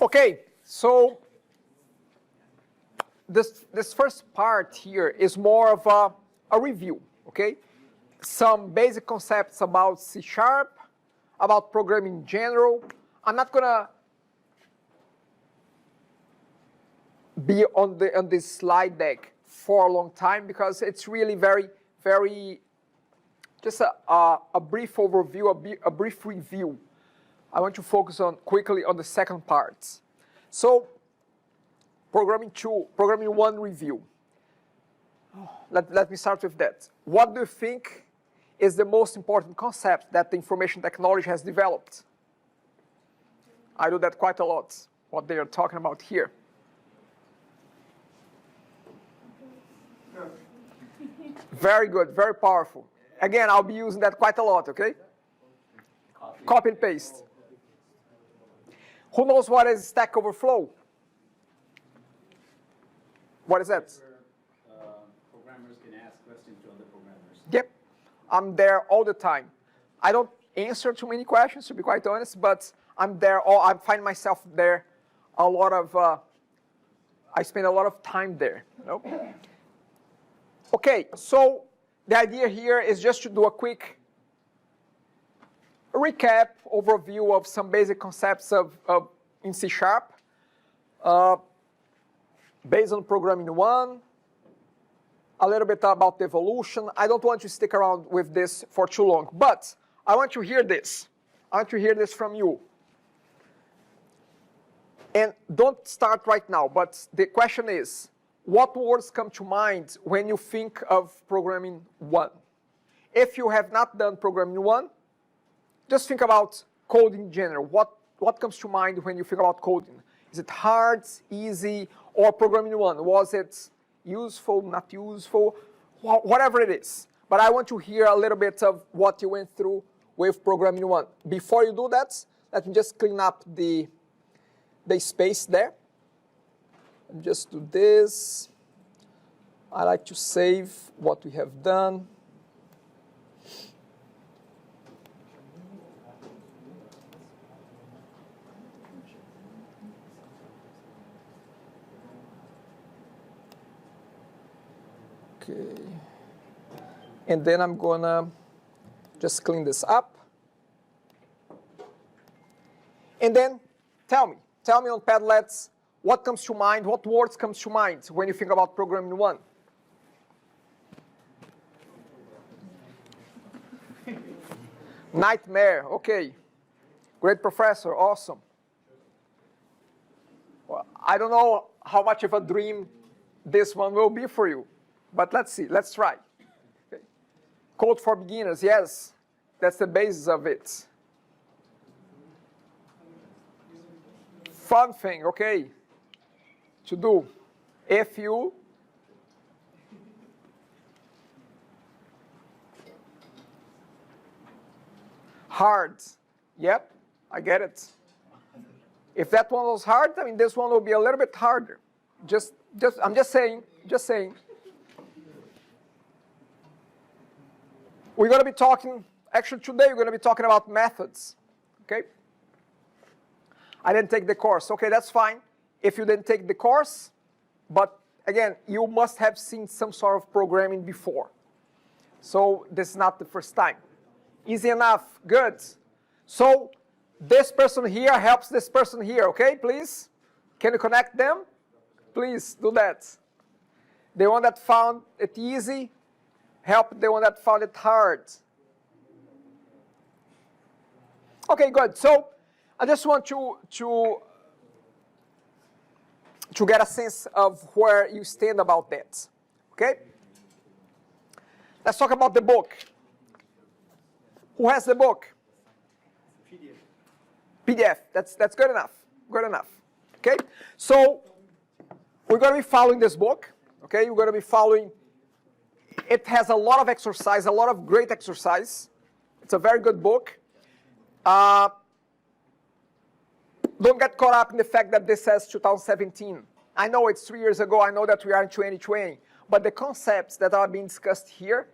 Okay, so this first part here is more of a review, okay? Some basic concepts about C#, about programming in general. I'm not gonna be on this slide deck for a long time because it's really very just a brief overview, a brief review. I want to focus quickly on the second part. So, programming 1 review. Let me start with that. What do you think is the most important concept that the information technology has developed? I do that quite a lot, what they are talking about here. Very good, very powerful. Again, I'll be using that quite a lot, okay? Copy and paste. Who knows what is Stack Overflow? What is that? Programmers can ask questions to other programmers. Yep, I'm there all the time. I don't answer too many questions, to be quite honest, but I'm there. I find myself there a lot of. I spend a lot of time there. You know? Okay, so the idea here is just to do a quick recap, overview of some basic concepts in C#, based on programming 1, a little bit about the evolution. I don't want to stick around with this for too long, but I want to hear this. I want to hear this from you. And don't start right now, but the question is, what words come to mind when you think of programming 1? If you have not done programming 1, just think about coding in general. What comes to mind when you think about coding? Is it hard, easy, or programming 1? Was it useful, not useful? Whatever it is. But I want to hear a little bit of what you went through with programming 1. Before you do that, let me just clean up the space there. Just do this. I like to save what we have done. Okay. And then I'm gonna just clean this up. And then tell me on Padlets, what comes to mind, what words comes to mind when you think about programming 1? Nightmare, okay. Great professor, awesome. Well, I don't know how much of a dream this one will be for you, but let's see, let's try. Okay. Code for beginners, yes, that's the basis of it. Fun thing, okay. To do, if you hard, yep, I get it. If that one was hard, I mean this one will be a little bit harder. I'm just saying. We're going to be talking, actually today we're going to be talking about methods, okay? I didn't take the course, okay, that's fine. If you didn't take the course, but again, you must have seen some sort of programming before. So this is not the first time. Easy enough, good. So this person here helps this person here, okay, please? Can you connect them? Please do that. The one that found it easy, help the one that found it hard. Okay, good. So I just want to get a sense of where you stand about that, okay? Let's talk about the book. Who has the book? PDF. That's good enough. Good enough. Okay? So we're going to be following this book. Okay? We're going to be following. It has a lot of exercise, a lot of great exercise. It's a very good book. Don't get caught up in the fact that this says 2017. I know it's 3 years ago. I know that we are in 2020. But the concepts that are being discussed here,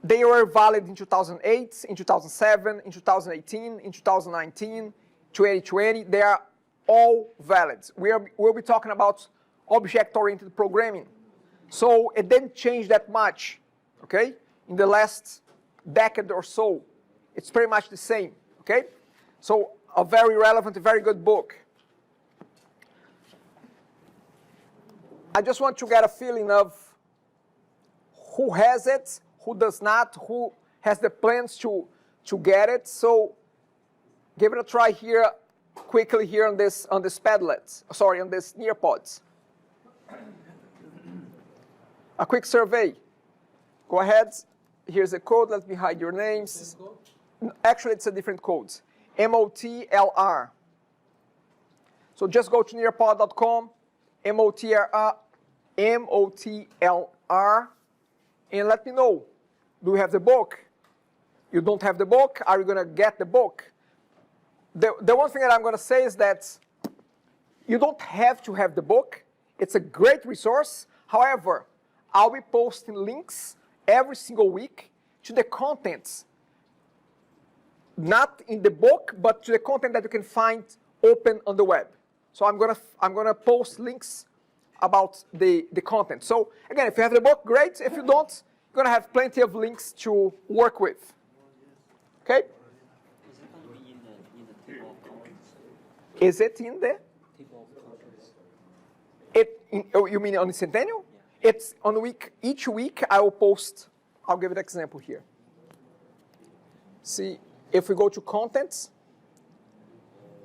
they were valid in 2008, in 2007, in 2018, in 2019, 2020. They are all valid. We'll be talking about object-oriented programming. So it didn't change that much, okay? In the last decade or so, it's pretty much the same, okay? So a very relevant, very good book. I just want to get a feeling of who has it, who does not, who has the plans to get it. So give it a try here, quickly here on this Padlet, sorry, on this Nearpods. A quick survey. Go ahead. Here's a code. Let me hide your names. Actually, it's a different code. MOTLR. So just go to nearpod.com, MOTLR, and let me know. Do you have the book? You don't have the book? Are you going to get the book? The one thing that I'm going to say is that you don't have to have the book. It's a great resource. However, I'll be posting links every single week to the contents, not in the book, but to the content that you can find open on the web. So I'm gonna post links about the content. So again, if you have the book, great. If you don't, you're gonna have plenty of links to work with. Okay? Is it in the table of contents? You mean on the Centennial? Yeah. It's on each week I will post. I'll give an example here. See, if we go to contents,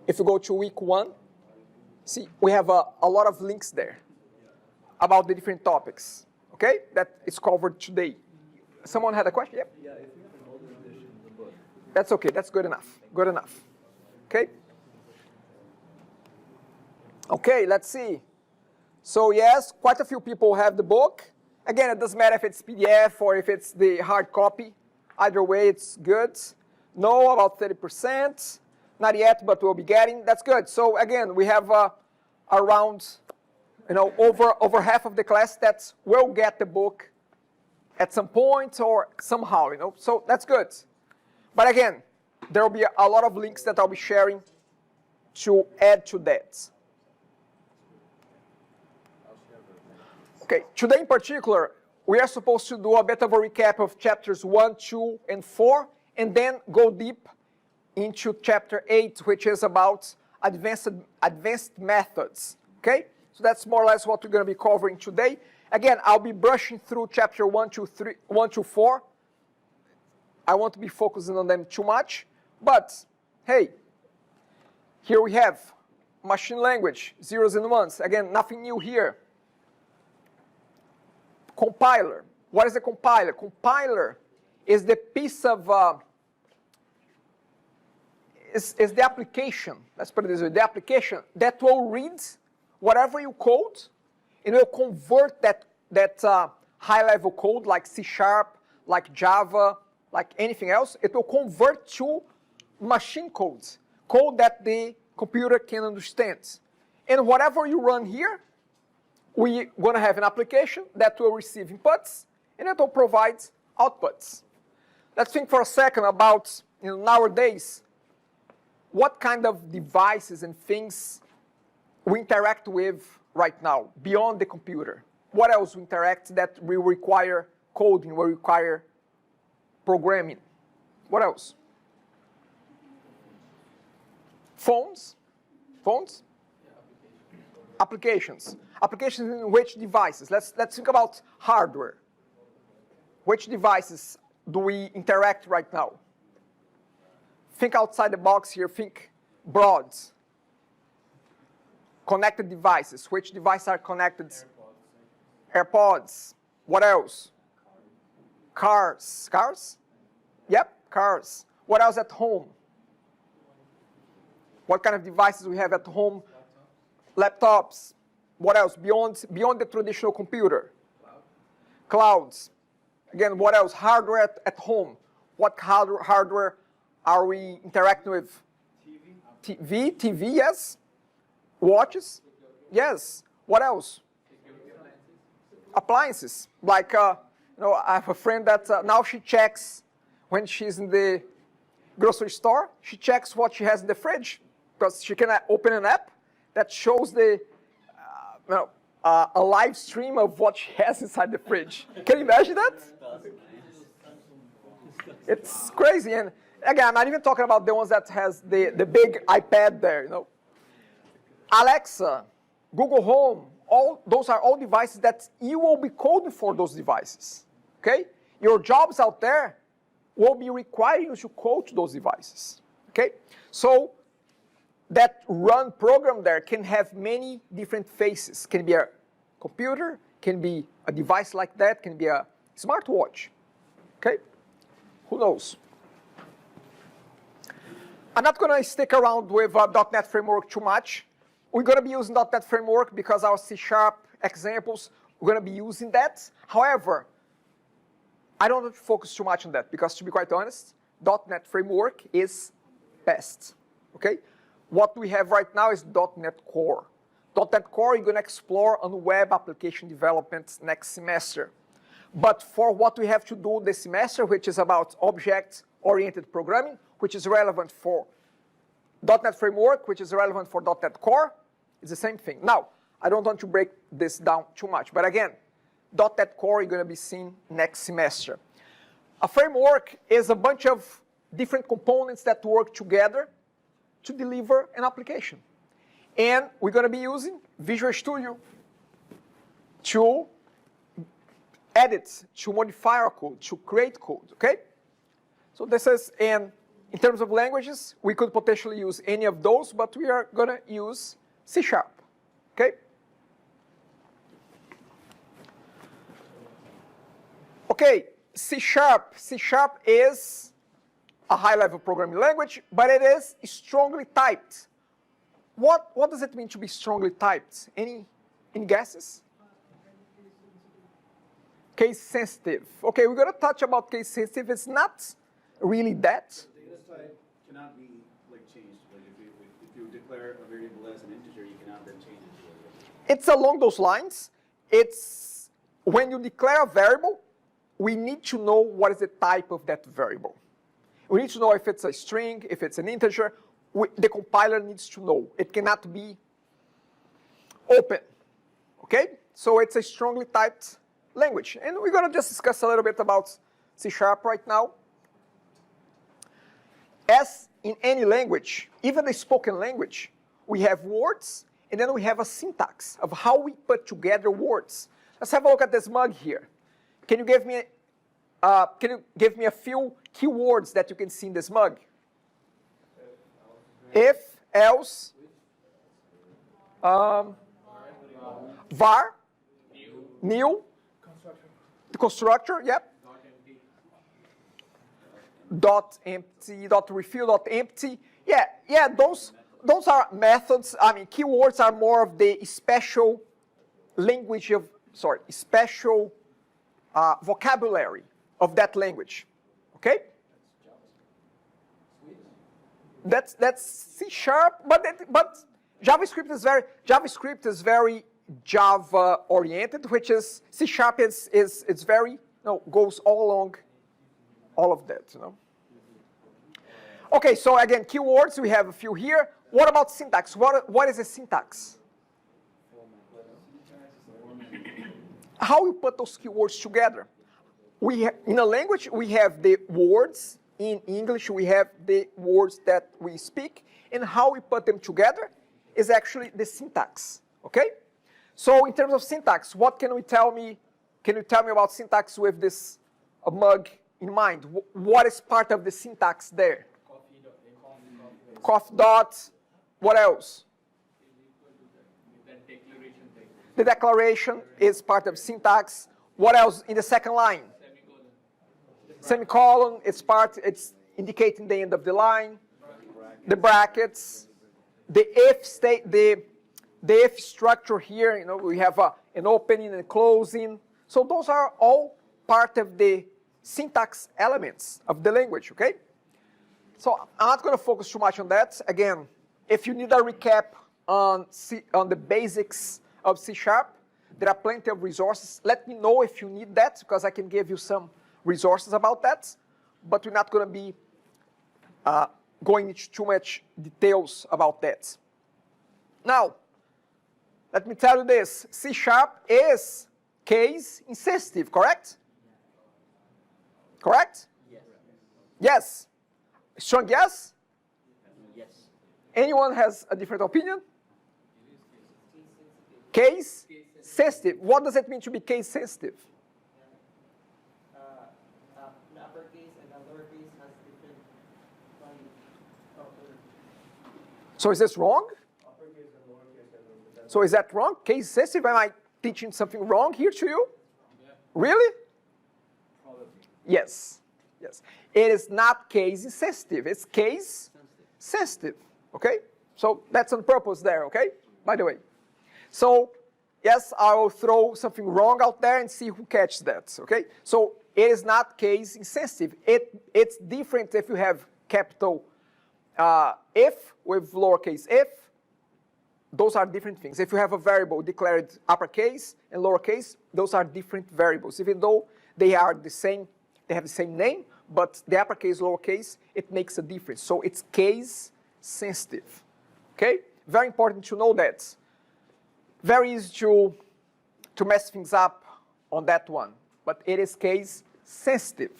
if we go to week 1, see, we have a lot of links there about the different topics, okay? That is covered today. Someone had a question? Yep. Yeah, if you have an older edition of the book. That's okay, that's good enough, good enough, okay? Okay, let's see. So yes, quite a few people have the book. Again, it doesn't matter if it's PDF or if it's the hard copy. Either way, it's good. No, about 30%. Not yet, but we'll be getting. That's good. So again, we have around, over half of the class that will get the book at some point or somehow, So that's good. But again, there will be a lot of links that I'll be sharing to add to that. Okay, today in particular, we are supposed to do a bit of a recap of chapters 1, 2, and 4, and then go deep into chapter 8, which is about advanced methods. Okay, so that's more or less what we're going to be covering today. Again, I'll be brushing through chapter 1 to 4. I won't be focusing on them too much, but hey, here we have machine language, zeros and ones. Again, nothing new here. Compiler. What is a compiler? Compiler is the piece of, is the application, let's put it this way, the application that will read whatever you code and will convert that high-level code like C#, like Java, like anything else. It will convert to machine codes, code that the computer can understand. And whatever you run here, we're going to have an application that will receive inputs, and it will provide outputs. Let's think for a second about, nowadays, what kind of devices and things we interact with right now, beyond the computer. What else we interact that will require coding, will require programming? What else? Phones? Phones? Applications. Applications in which devices? Let's think about hardware. Which devices do we interact right now? Think outside the box here. Think broad. Connected devices. Which devices are connected? AirPods. What else? Cars. Cars? Yep, cars. What else at home? What kind of devices we have at home? Laptops. What else? Beyond the traditional computer? Clouds. Again, what else? Hardware at home. What hardware are we interacting with? TV, yes. Watches, yes. What else? Appliances. Like, I have a friend that now she checks when she's in the grocery store. She checks what she has in the fridge because she can open an app that shows a live stream of what she has inside the fridge. Can you imagine that? It's crazy. And again, I'm not even talking about the ones that has the big iPad there, you know. Alexa, Google Home, those are all devices that you will be coding for those devices, okay? Your jobs out there will be requiring you to code to those devices, okay? So that run program there can have many different faces. Can be a computer, can be a device like that, can be a smartwatch, okay? Who knows? I'm not going to stick around with .NET Framework too much. We're going to be using .NET Framework because our C# examples, we're going to be using that. However, I don't want to focus too much on that because, to be quite honest, .NET Framework is best, okay? What we have right now is .NET Core. .NET Core, you're going to explore on web application development next semester. But for what we have to do this semester, which is about object-oriented programming, which is relevant for .NET Framework, which is relevant for .NET Core, it's the same thing. Now, I don't want to break this down too much, but again, .NET Core you're going to be seeing next semester. A framework is a bunch of different components that work together to deliver an application. And we're going to be using Visual Studio to edit, to modify our code, to create code, okay? So this is, and in terms of languages, we could potentially use any of those, but we are going to use C#, okay? Okay, C# is a high-level programming language, but it is strongly typed. What does it mean to be strongly typed? Any guesses? Case sensitive. Okay, we're going to touch about case sensitive. It's not really that. Data type cannot be changed. Like if you declare a variable as an integer, you cannot then change it to a variable. It's along those lines. It's when you declare a variable, we need to know what is the type of that variable. We need to know if it's a string, if it's an integer. The compiler needs to know. It cannot be open, okay? So it's a strongly typed language. And we're going to just discuss a little bit about C# right now. As in any language, even the spoken language, we have words, and then we have a syntax of how we put together words. Let's have a look at this mug here. Can you give me a few keywords that you can see in this mug? If, else, var, new, the constructor, yep. Dot empty, dot refill, dot empty. Yeah, those are methods. I mean, keywords are more of the special language of, special vocabulary of that language. Okay? That's C#, but JavaScript is very Java oriented, which is C# is very goes all along all of that, Okay, so again, keywords, we have a few here. What about syntax? What is a syntax? How you put those keywords together? In a language, we have the words. In English, we have the words that we speak, and how we put them together is actually the syntax, okay? So in terms of syntax, what can you tell me about syntax with this mug in mind? What is part of the syntax there? Coffee dot, what else? The declaration is part of syntax. What else in the second line? Semicolon, it's indicating the end of the line. The brackets, the if structure here, we have an opening and closing. So those are all part of the syntax elements of the language, okay? So I'm not going to focus too much on that. Again, if you need a recap on the basics of C#, there are plenty of resources. Let me know if you need that, because I can give you some resources about that, but we're not going to be going into too much details about that. Now, let me tell you this. C# is case insensitive, correct? Correct? Yes. Yes. Strong yes? Yes. Anyone has a different opinion? Case sensitive. What does it mean to be case sensitive? The uppercase and the lowercase has different value. So is this wrong? Uppercase and lowercase and lowercase. So is that wrong? Case sensitive? Am I teaching something wrong here to you? Yeah. Really? Probably. Yes. Yes. It is not case insensitive. It's case sensitive. Okay? So that's on purpose there, okay? By the way. So, yes, I will throw something wrong out there and see who catches that, okay? So it is not case insensitive. It's different if you have capital if with lowercase if. Those are different things. If you have a variable declared uppercase and lowercase, those are different variables. Even though they are the same, they have the same name, but the uppercase, lowercase, it makes a difference. So it's case sensitive, okay? Very important to know that. Very easy to mess things up on that one, but it is case sensitive.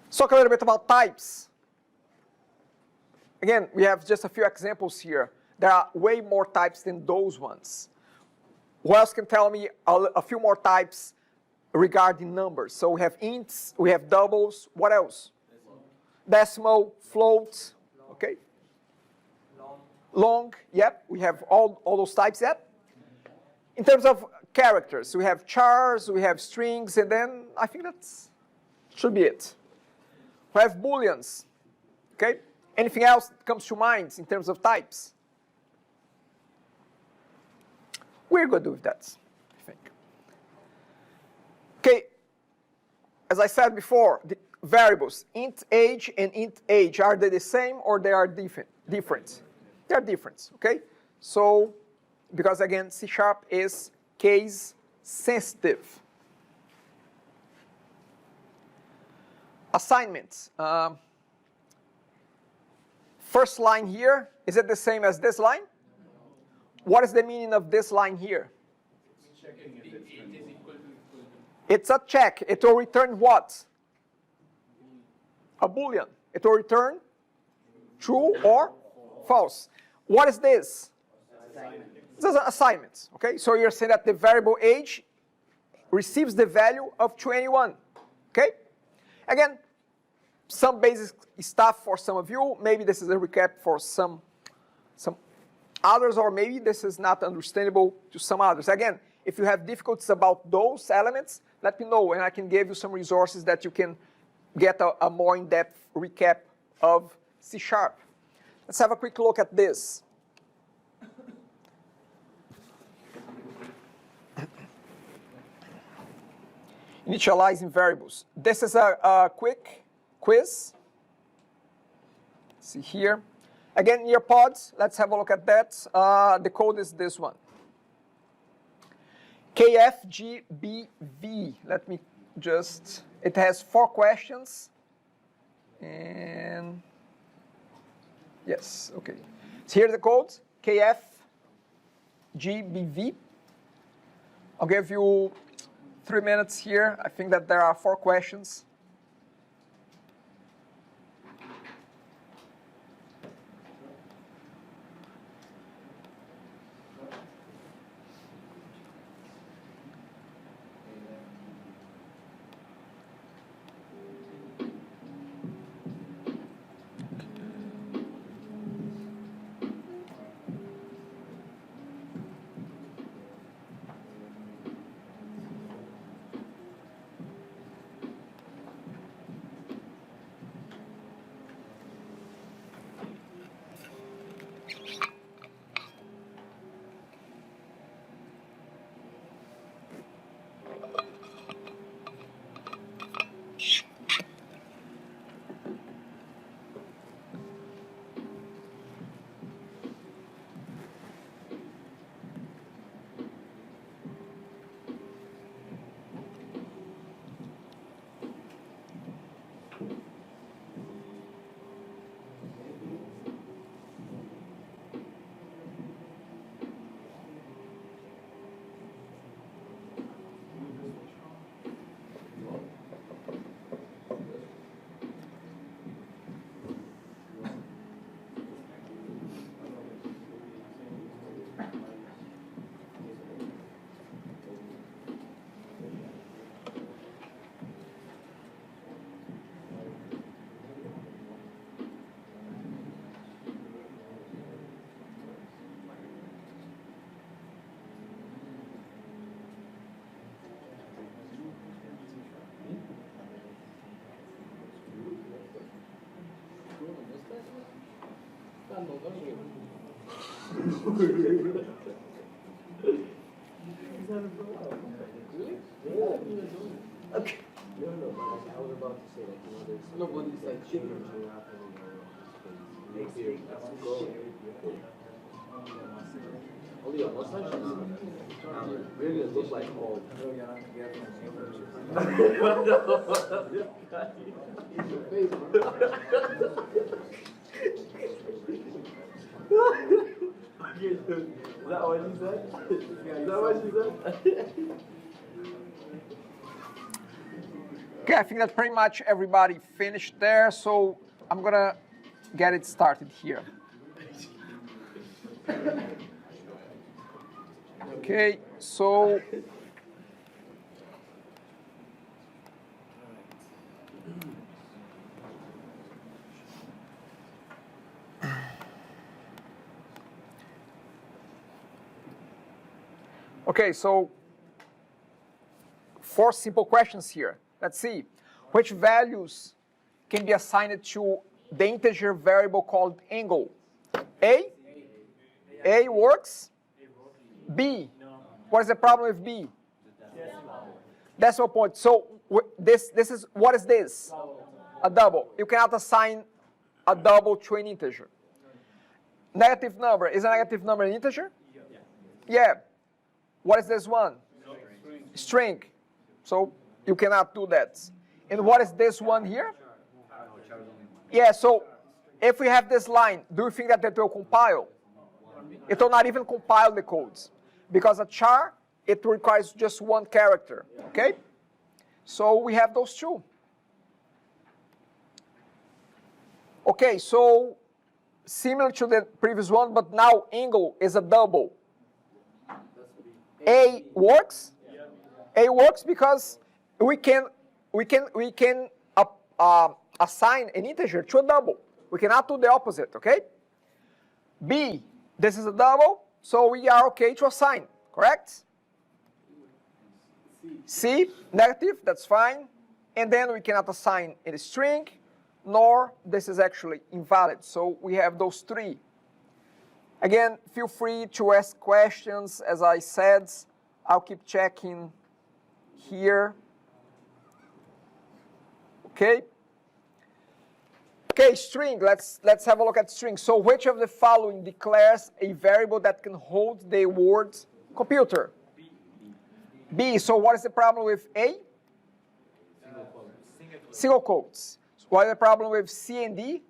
Let's talk a little bit about types. Again, we have just a few examples here. There are way more types than those ones. Who else can tell me a few more types regarding numbers? So we have ints, we have doubles, what else? Decimal, float, okay? Long, yep, we have all those types, yep. In terms of characters, we have chars, we have strings, and then I think that should be it. We have booleans, okay? Anything else that comes to mind in terms of types? We're good with that, I think. Okay, as I said before, the variables, int age and int age, are they the same or they are different? They're different, okay? So, because again, C# is case sensitive. Assignments. First line here, is it the same as this line? What is the meaning of this line here? Checking if it's been moved. It's a check. It will return what? A boolean. It will return true or false. What is this? Assignment. This is an assignment. Okay, so you're saying that the variable age receives the value of 21. Okay? Again, some basic stuff for some of you. Maybe this is a recap for some others, or maybe this is not understandable to some others. Again, if you have difficulties about those elements, let me know, and I can give you some resources that you can get a more in-depth recap of C#. Let's have a quick look at this. Initializing variables. This is a quick quiz. See here. Again, in your pods, let's have a look at that. The code is this one. KFGBV. Let me just, it has 4 questions. And yes, okay. So here's the code, KFGBV. I'll give you 3 minutes here. I think that there are 4 questions. Okay. No, but like, I was about to say, like, there's it's like chickens who have only your mustache really look like old. Is that what you said? Is that what you said? Okay, I think that pretty much everybody finished there, so I'm gonna get it started here. Okay, so okay, so 4 simple questions here. Let's see. Which values can be assigned to the integer variable called angle? A? A works? B? What is the problem with B? Decimal point. So this is, what is this? A double. You cannot assign a double to an integer. Negative number. Is a negative number an integer? Yeah. What is this one? String. So you cannot do that. And what is this one here? Yeah, so if we have this line, do you think that it will compile? It will not even compile the codes. Because a char, it requires just one character, okay? So we have those two. Okay, so similar to the previous one, but now angle is a double. A works? A works because we can assign an integer to a double. We cannot do the opposite, okay? B, this is a double, so we are okay to assign, correct? C, negative, that's fine. And then we cannot assign a string, nor this is actually invalid. So we have those 3. Again, feel free to ask questions. As I said, I'll keep checking here. Okay. Okay, string. Let's have a look at string. So which of the following declares a variable that can hold the word computer? B. So what is the problem with A? Single quotes. What is the problem with C and D?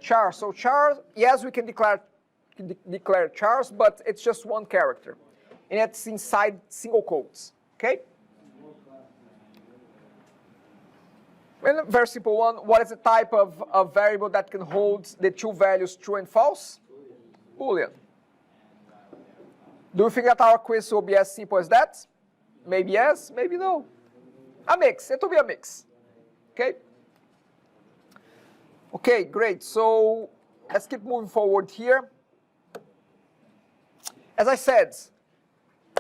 Char. So char, yes, we can declare chars, but it's just one character. And it's inside single quotes. Okay? And a very simple one, what is the type of a variable that can hold the 2 values true and false? Boolean. Do you think that our quiz will be as simple as that? Maybe yes, maybe no. A mix, it will be a mix. Okay? Okay, great. So let's keep moving forward here. As I said,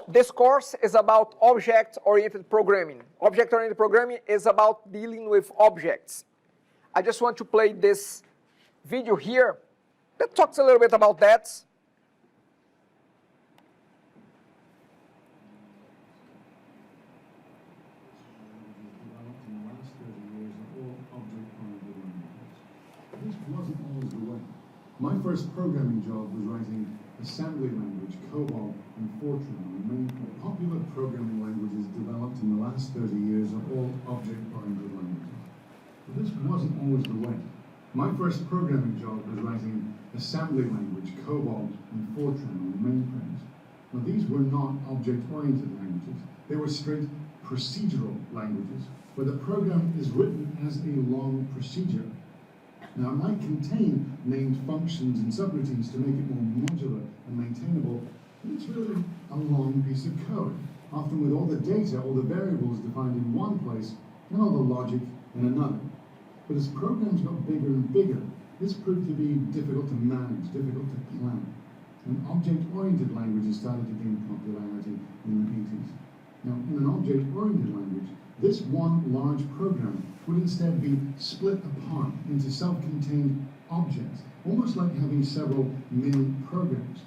this course is about object-oriented programming. Object-oriented programming is about dealing with objects. I just want to play this video here that talks a little bit about that. This wasn't always the way. My first programming job was writing assembly language, COBOL, and Fortran. The main popular programming languages developed in the last 30 years are all object-oriented languages. But this wasn't always the way. My first programming job was writing assembly language, COBOL, and Fortran on mainframes. Now these were not object-oriented languages. They were straight procedural languages, where the program is written as a long procedure. Now, it might contain named functions and subroutines to make it more modular and maintainable, but it's really a long piece of code, often with all the data, all the variables defined in one place, and all the logic in another. But as programs got bigger and bigger, this proved to be difficult to manage, difficult to plan. And object-oriented languages started to gain popularity in the 80s. Now, in an object-oriented language, this one large program would instead be split apart into self-contained objects almost like having several mini programs,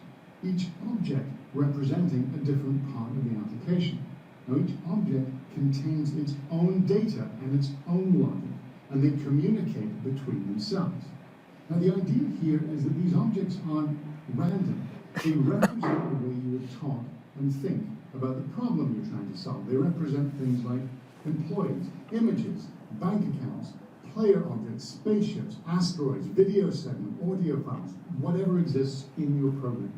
each object representing a different part of the application. Now, each object contains its own data and its own logic, and they communicate between themselves. Now, the idea here is that these objects aren't random. They represent the way you would talk and think about the problem you're trying to solve. They represent things like employees, images, bank accounts, player objects, spaceships, asteroids, video segment, audio files, whatever exists in your program.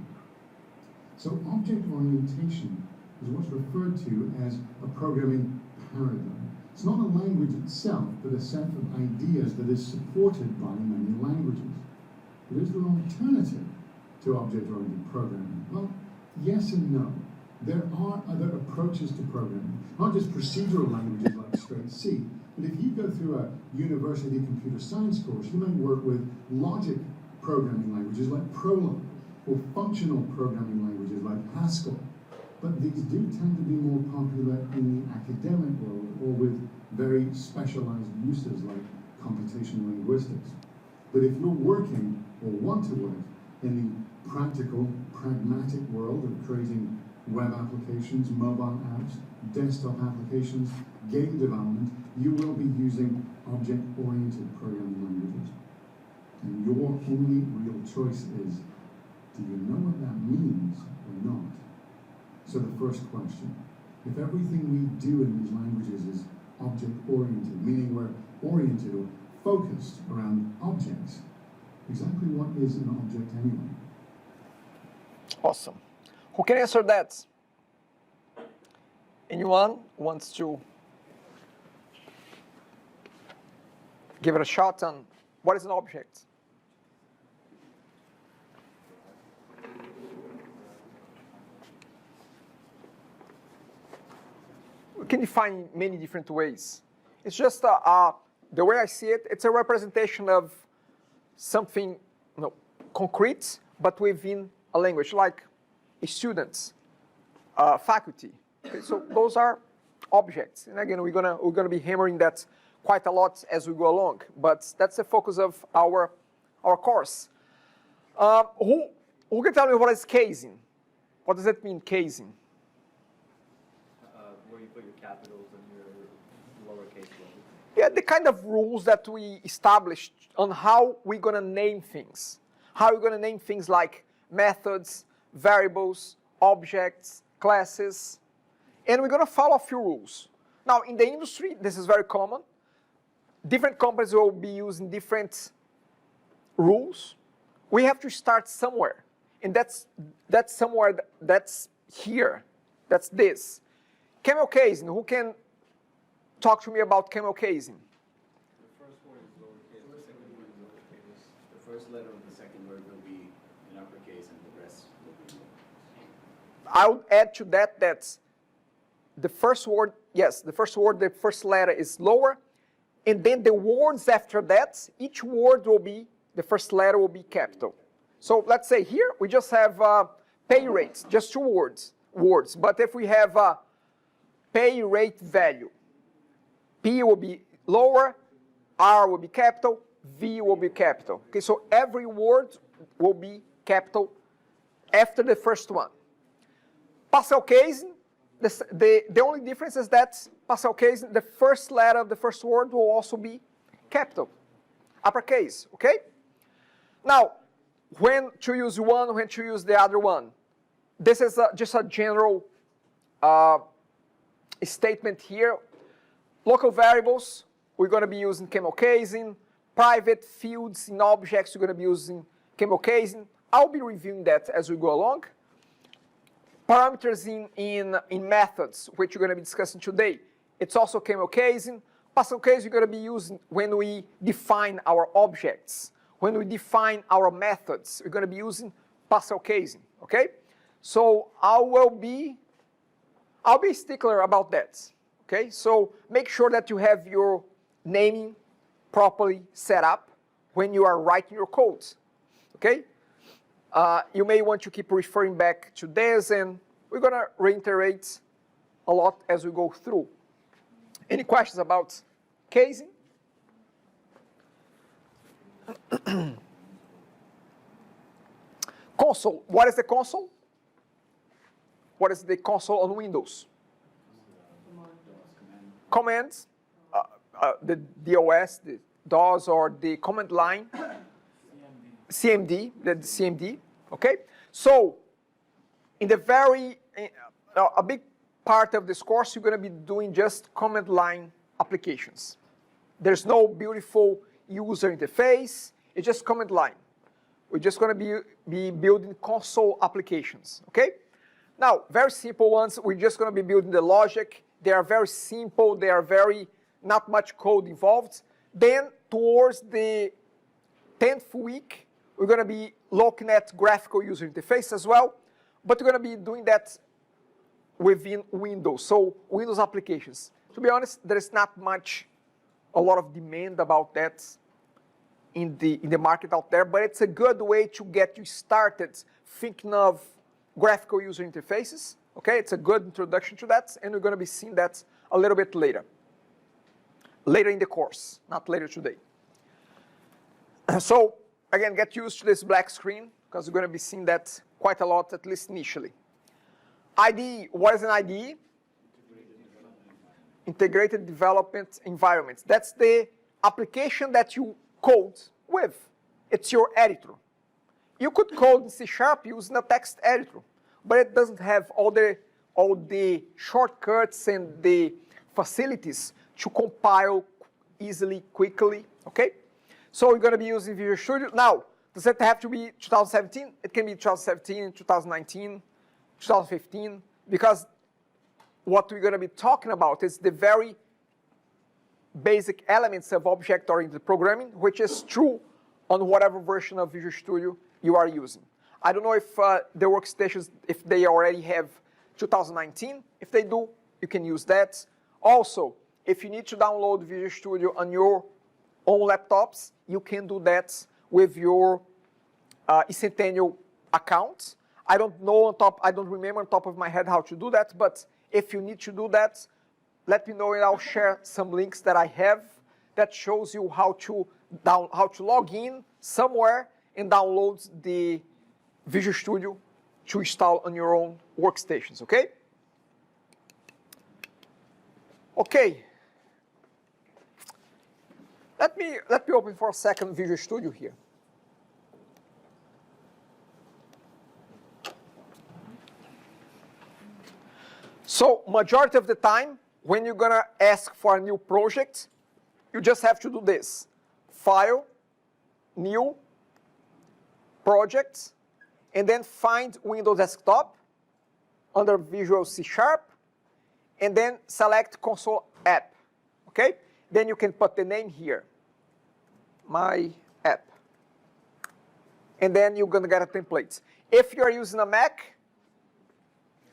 So object orientation is what's referred to as a programming paradigm. It's not a language itself, but a set of ideas that is supported by many languages. But is there an alternative to object-oriented programming? Well, yes and no. There are other approaches to programming, not just procedural languages like straight C, but if you go through a university computer science course, you may work with logic programming languages like Prolog, or functional programming languages like Haskell. But these do tend to be more popular in the academic world or with very specialized uses like computational linguistics. But if you're working or want to work in the practical, pragmatic world of creating web applications, mobile apps, desktop applications, game development, you will be using object-oriented programming languages. And your only real choice is, do you know what that means or not? So the first question, if everything we do in these languages is object-oriented, meaning we're oriented or focused around objects, exactly what is an object anyway? Awesome. Who can answer that? Anyone wants to give it a shot on what is an object? We can define many different ways. It's just the way I see it, it's a representation of something concrete, but within a language, like students, faculty. Okay, so those are objects. And again, we're gonna be hammering that quite a lot as we go along. But that's the focus of our course. Who can tell me what is casing? What does that mean, casing? Where you put your capitals and your lowercase letters. Yeah, the kind of rules that we established on how we're gonna name things. How we're gonna name things like methods, variables, objects, classes, and we're gonna follow a few rules. Now, in the industry, this is very common. Different companies will be using different rules. We have to start somewhere, and that's somewhere that's here. That's this. Camel casing. Who can talk to me about camel casing? The first word is lowercase, the second word is lowercase. The first letter of the second word will be in uppercase and the rest will be lowercase. I would add to that the first word, yes, the first letter is lower, and then the words after that, each word will be, the first letter will be capital. So let's say here we just have pay rates, just two words. But if we have pay rate value, P will be lower, R will be capital, V will be capital. Okay, so every word will be capital after the first one. Partial casing, the only difference is that partial casing, the first letter of the first word will also be capital, uppercase, okay? Now, when to use one, when to use the other one. This is just a general statement here. Local variables, we're going to be using camel casing. Private fields in objects, we're going to be using camel casing. I'll be reviewing that as we go along. Parameters in methods, which we're going to be discussing today, it's also camel casing. Partial case we're going to be using when we define our objects. When we define our methods, we're going to be using partial casing, okay? So I'll be a stickler about that, okay? So make sure that you have your naming properly set up when you are writing your code, okay? You may want to keep referring back to this, and we're going to reiterate a lot as we go through. Any questions about casing? console. What is the console? What is the console on Windows? Commands, the DOS, the DOS, or the command line. CMD, the CMD, okay? So, in the a big part of this course, you're gonna be doing just command line applications. There's no beautiful user interface, it's just command line. We're just gonna be building console applications, okay? Now, very simple ones, we're just gonna be building the logic. They are very simple, they are not much code involved. Then, towards the 10th week, we're gonna be looking at graphical user interface as well, but we're gonna be doing that within Windows, so Windows applications. To be honest, there is not a lot of demand about that in the market out there, but it's a good way to get you started thinking of graphical user interfaces, okay? It's a good introduction to that, and we're gonna be seeing that a little bit later. Later in the course, not later today. So, again, get used to this black screen, because we're gonna be seeing that quite a lot, at least initially. IDE, what is an IDE? Integrated Development Environment. That's the application that you code with. It's your editor. You could code in C# using a text editor, but it doesn't have all the shortcuts and the facilities to compile easily, quickly, okay? So we're gonna be using Visual Studio. Now, does it have to be 2017? It can be 2017, 2019, 2015, because what we're gonna be talking about is the very basic elements of object-oriented programming, which is true on whatever version of Visual Studio you are using. I don't know if the workstations, if they already have 2019. If they do, you can use that. Also, if you need to download Visual Studio on your own laptops, you can do that with your Insensitive account. I don't remember on top of my head how to do that, but if you need to do that, let me know and I'll share some links that I have that shows you how to log in somewhere and download the Visual Studio to install on your own workstations, okay? Okay. Let me open for a second Visual Studio here. So, majority of the time, when you're gonna ask for a new project, you just have to do this. File, New, Project, and then find Windows Desktop under Visual C#, and then select Console App, okay? Then you can put the name here, My App. And then you're gonna get a template. If you're using a Mac,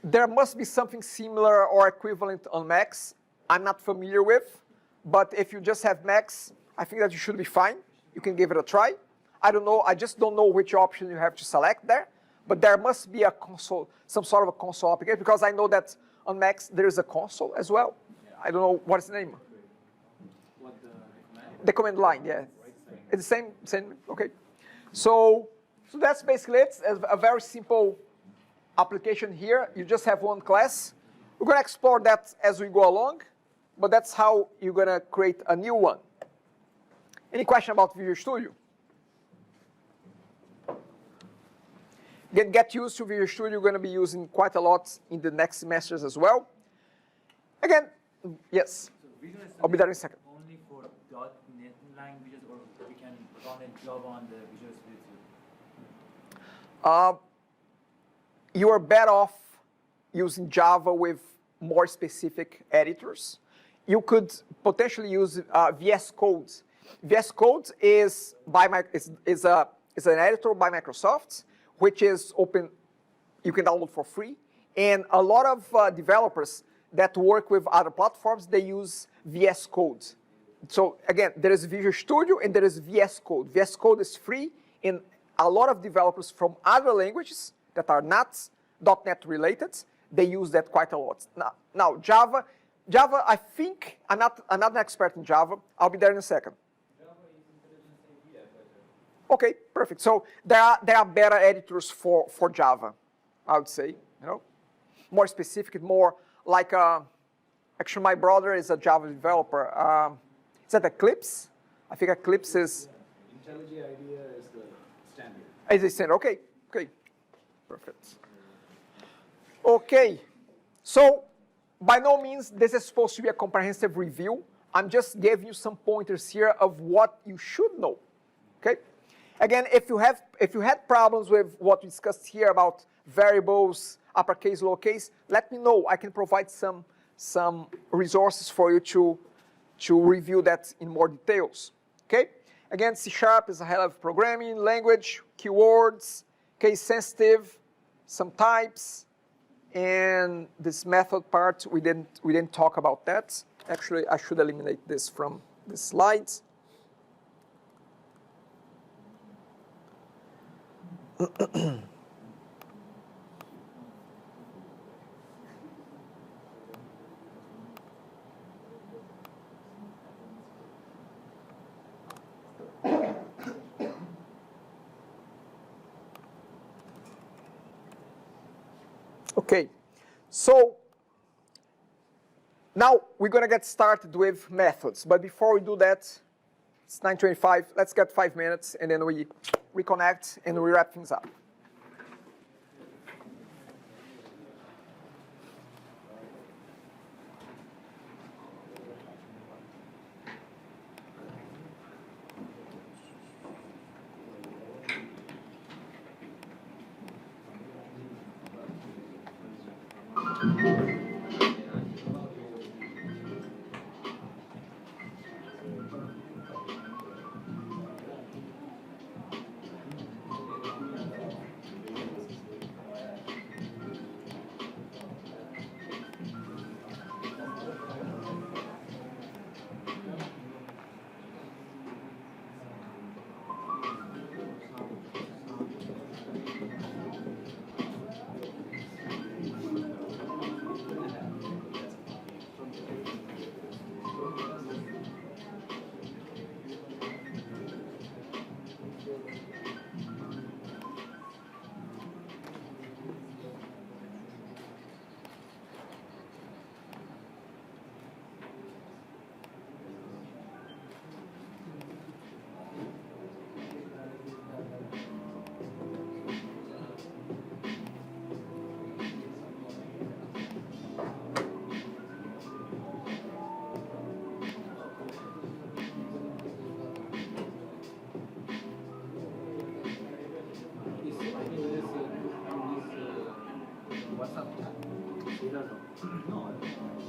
there must be something similar or equivalent on Macs I'm not familiar with, but if you just have Macs, I think that you should be fine. You can give it a try. I don't know, I just don't know which option you have to select there, but there must be a console, some sort of a console application, because I know that on Macs there is a console as well. I don't know, what is the name? What the command line, yeah. It's the same, okay. So that's basically it. It's a very simple application here. You just have one class. We're gonna explore that as we go along, but that's how you're gonna create a new one. Any question about Visual Studio? Get used to Visual Studio. You're gonna be using quite a lot in the next semesters as well. Again, yes. So I'll be there in a second. Only for .NET languages, or we can run a job on the Visual Studio? You are better off using Java with more specific editors. You could potentially use VS Code. VS Code is an editor by Microsoft, which is open. You can download for free. And a lot of developers that work with other platforms, they use VS Code. So again, there is Visual Studio and there is VS Code. VS Code is free, and a lot of developers from other languages that are not .NET related, they use that quite a lot. Now Java, I think, I'm not an expert in Java. I'll be there in a second. Java is intelligence AV, I better. Okay, perfect. So there are better editors for Java, I would say. More specific, more like actually my brother is a Java developer. Is that Eclipse? I think Eclipse is. IntelliJ IDEA is the standard. Is the standard? Okay, perfect. Okay, so by no means this is supposed to be a comprehensive review. I'm just giving you some pointers here of what you should know. Okay. Again, if you had problems with what we discussed here about variables, uppercase, lowercase, let me know. I can provide some resources for you to review that in more details. Okay? Again, C# is a high-level programming language, keywords, case sensitive, some types, and this method part we didn't talk about that. Actually, I should eliminate this from the slides. Okay, so now we're going to get started with methods. But before we do that, it's 9:25. Let's get 5 minutes, and then we reconnect and we wrap things up.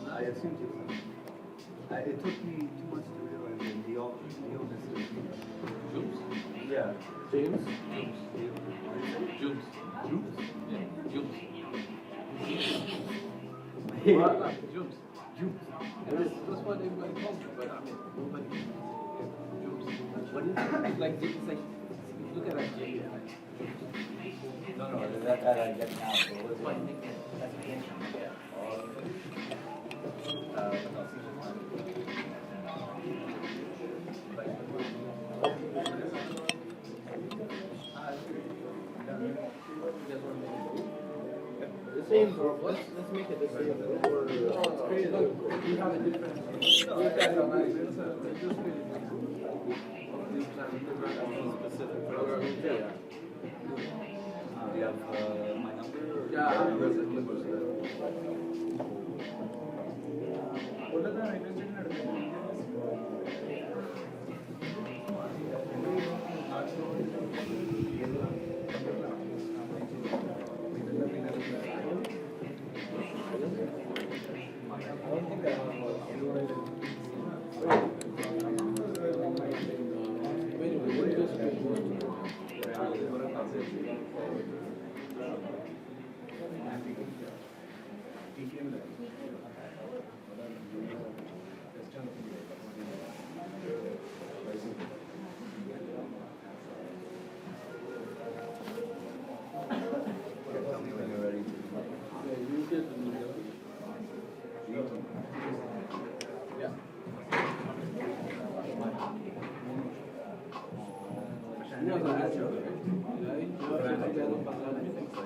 I assumed you were. It took me too much to realize that the illness is Jooms? Yeah. James? Jooms. Jooms? Yeah. Jooms. Jooms. Jooms. That's what everybody calls me, but I mean, nobody. Jooms. What is it? It's like, look at that J. No, that I get now. So what's my nickname? That's my nickname. Yeah. The same, bro. Let's make it the same. It's crazy. We have a different. You have my number? Yeah.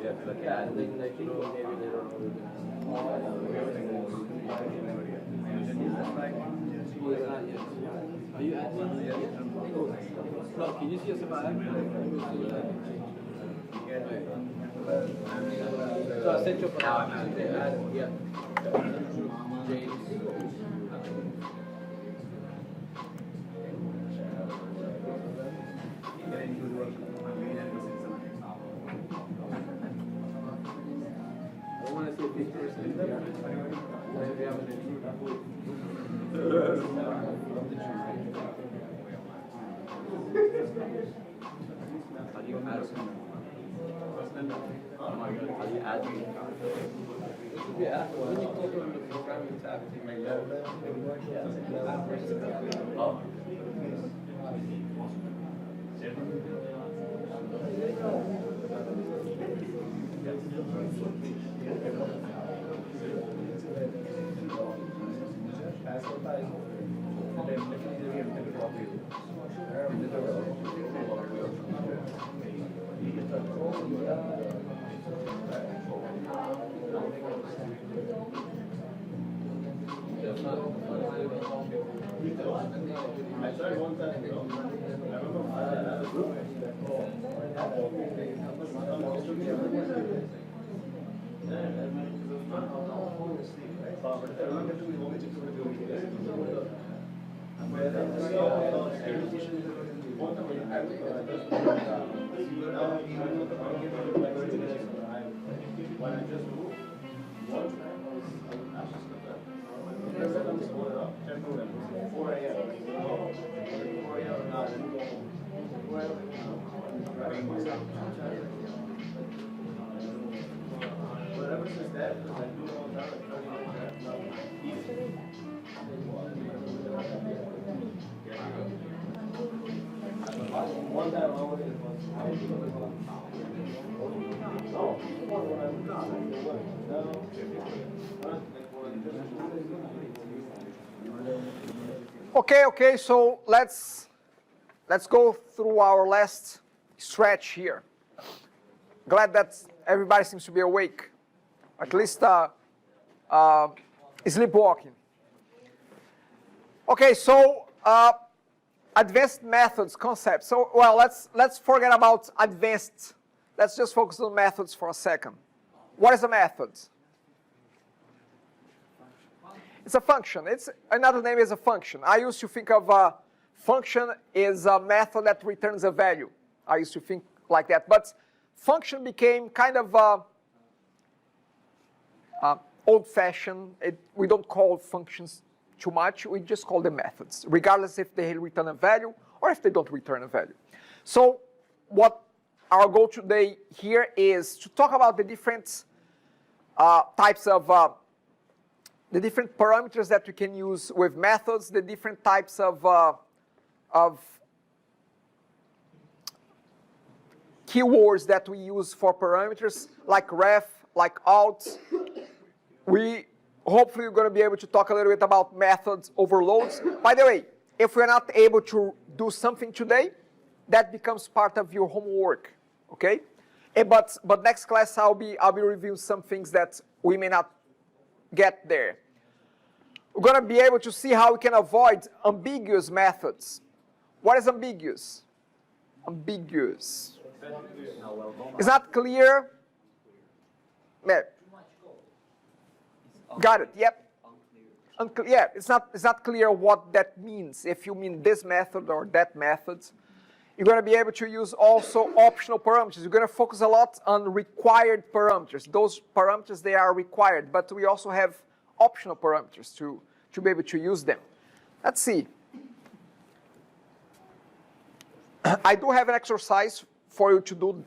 have to like Yeah, add. and then like maybe later on we can. Are you adding? No, can you see us about adding? So I sent you a add, yeah. James. I want to say 50%. Maybe I'm an intruder. How do you add? Oh my God! How do you add? Yeah, when you click on the programming tab, you may go. Oh. I tried one time ago. I remember I was Okay, so let's go through our last stretch here. Glad that everybody seems to be awake, at least sleepwalking. Okay, so advanced methods concept. So well, let's forget about advanced. Let's just focus on methods for a second. What is a method? It's a function. It's another name is a function. I used to think of a function is a method that returns a value. I used to think like that, but function became kind of old-fashioned. We don't call functions too much. We just call them methods, regardless if they return a value or if they don't return a value. So what our goal today here is to talk about the different types of the different parameters that we can use with methods, the different types of keywords that we use for parameters, like ref, like alt. We hopefully are going to be able to talk a little bit about methods overloads. By the way, if we're not able to do something today, that becomes part of your homework, okay? But next class I'll be reviewing some things that we may not get there. We're going to be able to see how we can avoid ambiguous methods. What is ambiguous? Ambiguous. It's not clear. Got it. Yep. Yeah, it's not clear what that means. If you mean this method or that method, you're going to be able to use also optional parameters. You're going to focus a lot on required parameters. Those parameters, they are required, but we also have optional parameters to be able to use them. Let's see. I do have an exercise for you to do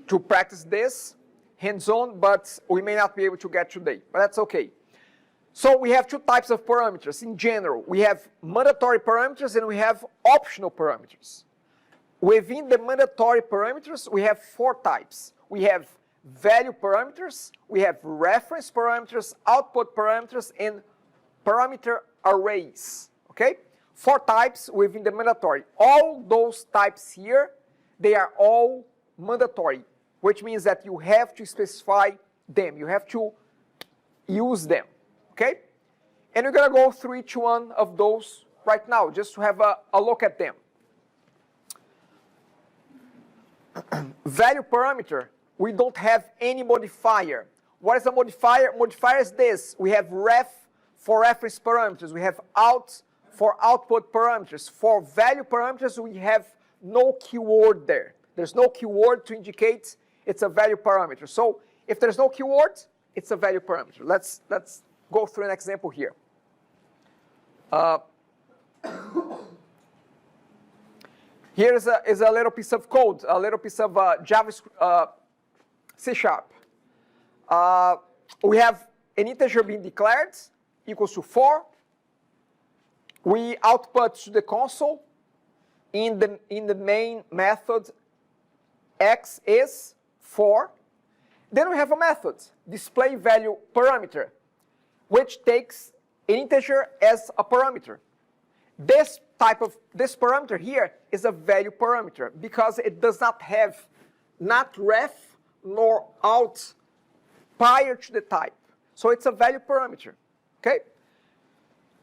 to practice this hands-on, but we may not be able to get today, but that's okay. So we have two types of parameters in general. We have mandatory parameters and we have optional parameters. Within the mandatory parameters, we have four types. We have value parameters, we have reference parameters, output parameters, and parameter arrays, okay? Four types within the mandatory. All those types here, they are all mandatory which means that you have to specify them. You have to use them, okay? And we're going to go through each one of those right now, just to have a look at them. Value parameter, we don't have any modifier. What is a modifier? Modifier is this. We have ref for reference parameters. We have out for output parameters. For value parameters, we have no keyword there. There's no keyword to indicate it's a value parameter. So if there's no keyword, it's a value parameter. Let's go through an example here. Here is a little piece of code, a little piece of JavaScript, C#. We have an integer being declared equals to 4. We output to the console in the main method x is 4. Then we have a method, display value parameter, which takes an integer as a parameter. This parameter here is a value parameter because it does not have not ref nor out prior to the type. So it's a value parameter, okay?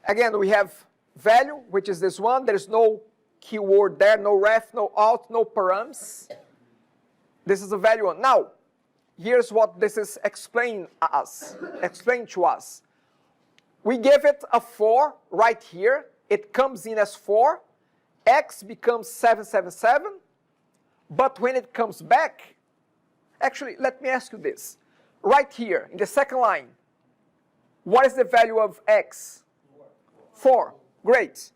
Again, we have value, which is this one. There's no keyword there, no ref, no out, no params. This is a value one. Now, here's what this is explaining to us. We give it a 4 right here. It comes in as 4. X becomes 777. But when it comes back, actually, let me ask you this. Right here, in the second line, what is the value of X? 4. Great.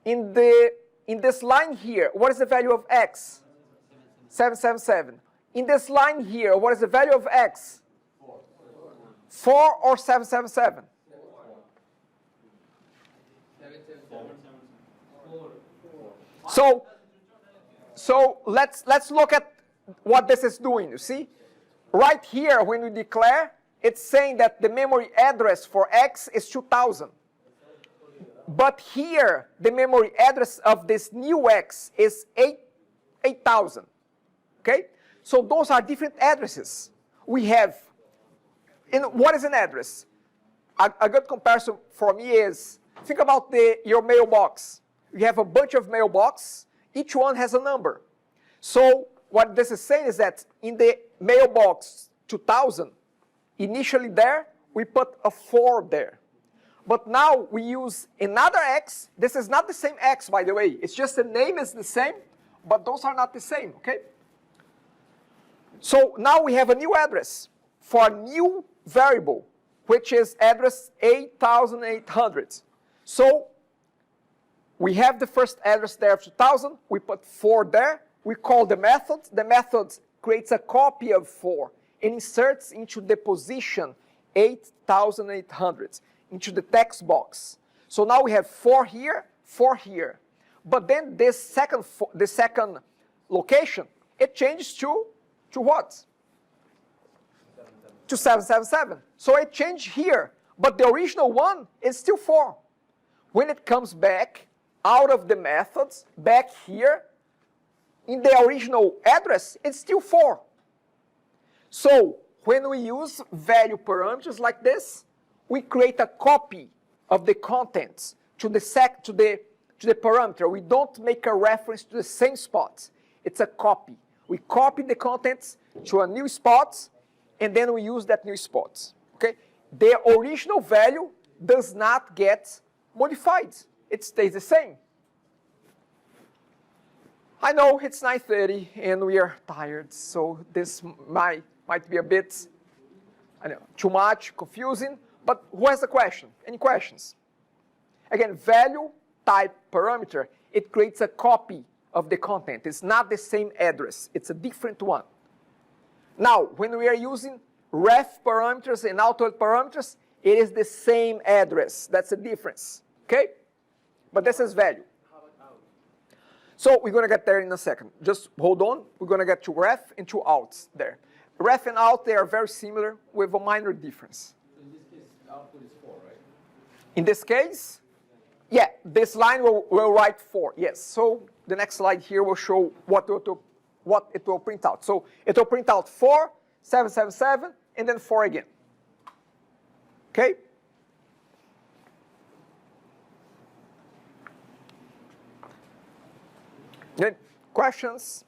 In this line here, what is the value of X? 777. In this line here, what is the value of X? 4 or 777? So let's look at what this is doing, you see? Right here, when we declare, it's saying that the memory address for X is 2000. But here, the memory address of this new X is 8000. Okay? So those are different addresses. We have, what is an address? A good comparison for me is, think about your mailbox. You have a bunch of mailboxes. Each one has a number. So what this is saying is that in the mailbox 2000, initially there, we put a 4 there. But now we use another X. This is not the same X, by the way. It's just the name is the same, but those are not the same, okay? So now we have a new address for a new variable, which is address 8800. So we have the first address there of 2000. We put 4 there. We call the method. The method creates a copy of 4 and inserts into the position 8800 into the text box. So now we have 4 here, 4 here. But then the second location, it changes to what? To 777. So it changed here. But the original one is still 4. When it comes back out of the methods, back here, in the original address, it's still 4. So when we use value parameters like this, we create a copy of the contents to the parameter. We don't make a reference to the same spot. It's a copy. We copy the contents to a new spot, and then we use that new spot. Okay? The original value does not get modified. It stays the same. I know it's 9:30 and we are tired, so this might be a bit, I know, too much, confusing. But who has a question? Any questions? Again, value type parameter, it creates a copy of the content. It's not the same address. It's a different one. Now, when we are using ref parameters and output parameters, it is the same address. That's the difference. Okay? But this is value. So we're going to get there in a second. Just hold on. We're going to get to ref and to out there. Ref and out, they are very similar with a minor difference. In this case, output is 4, right? In this case, yeah, this line will write 4, yes. So the next slide here will show what to what it will print out. So it will print out 4, 777, and then 4 again. Okay? Good. Questions?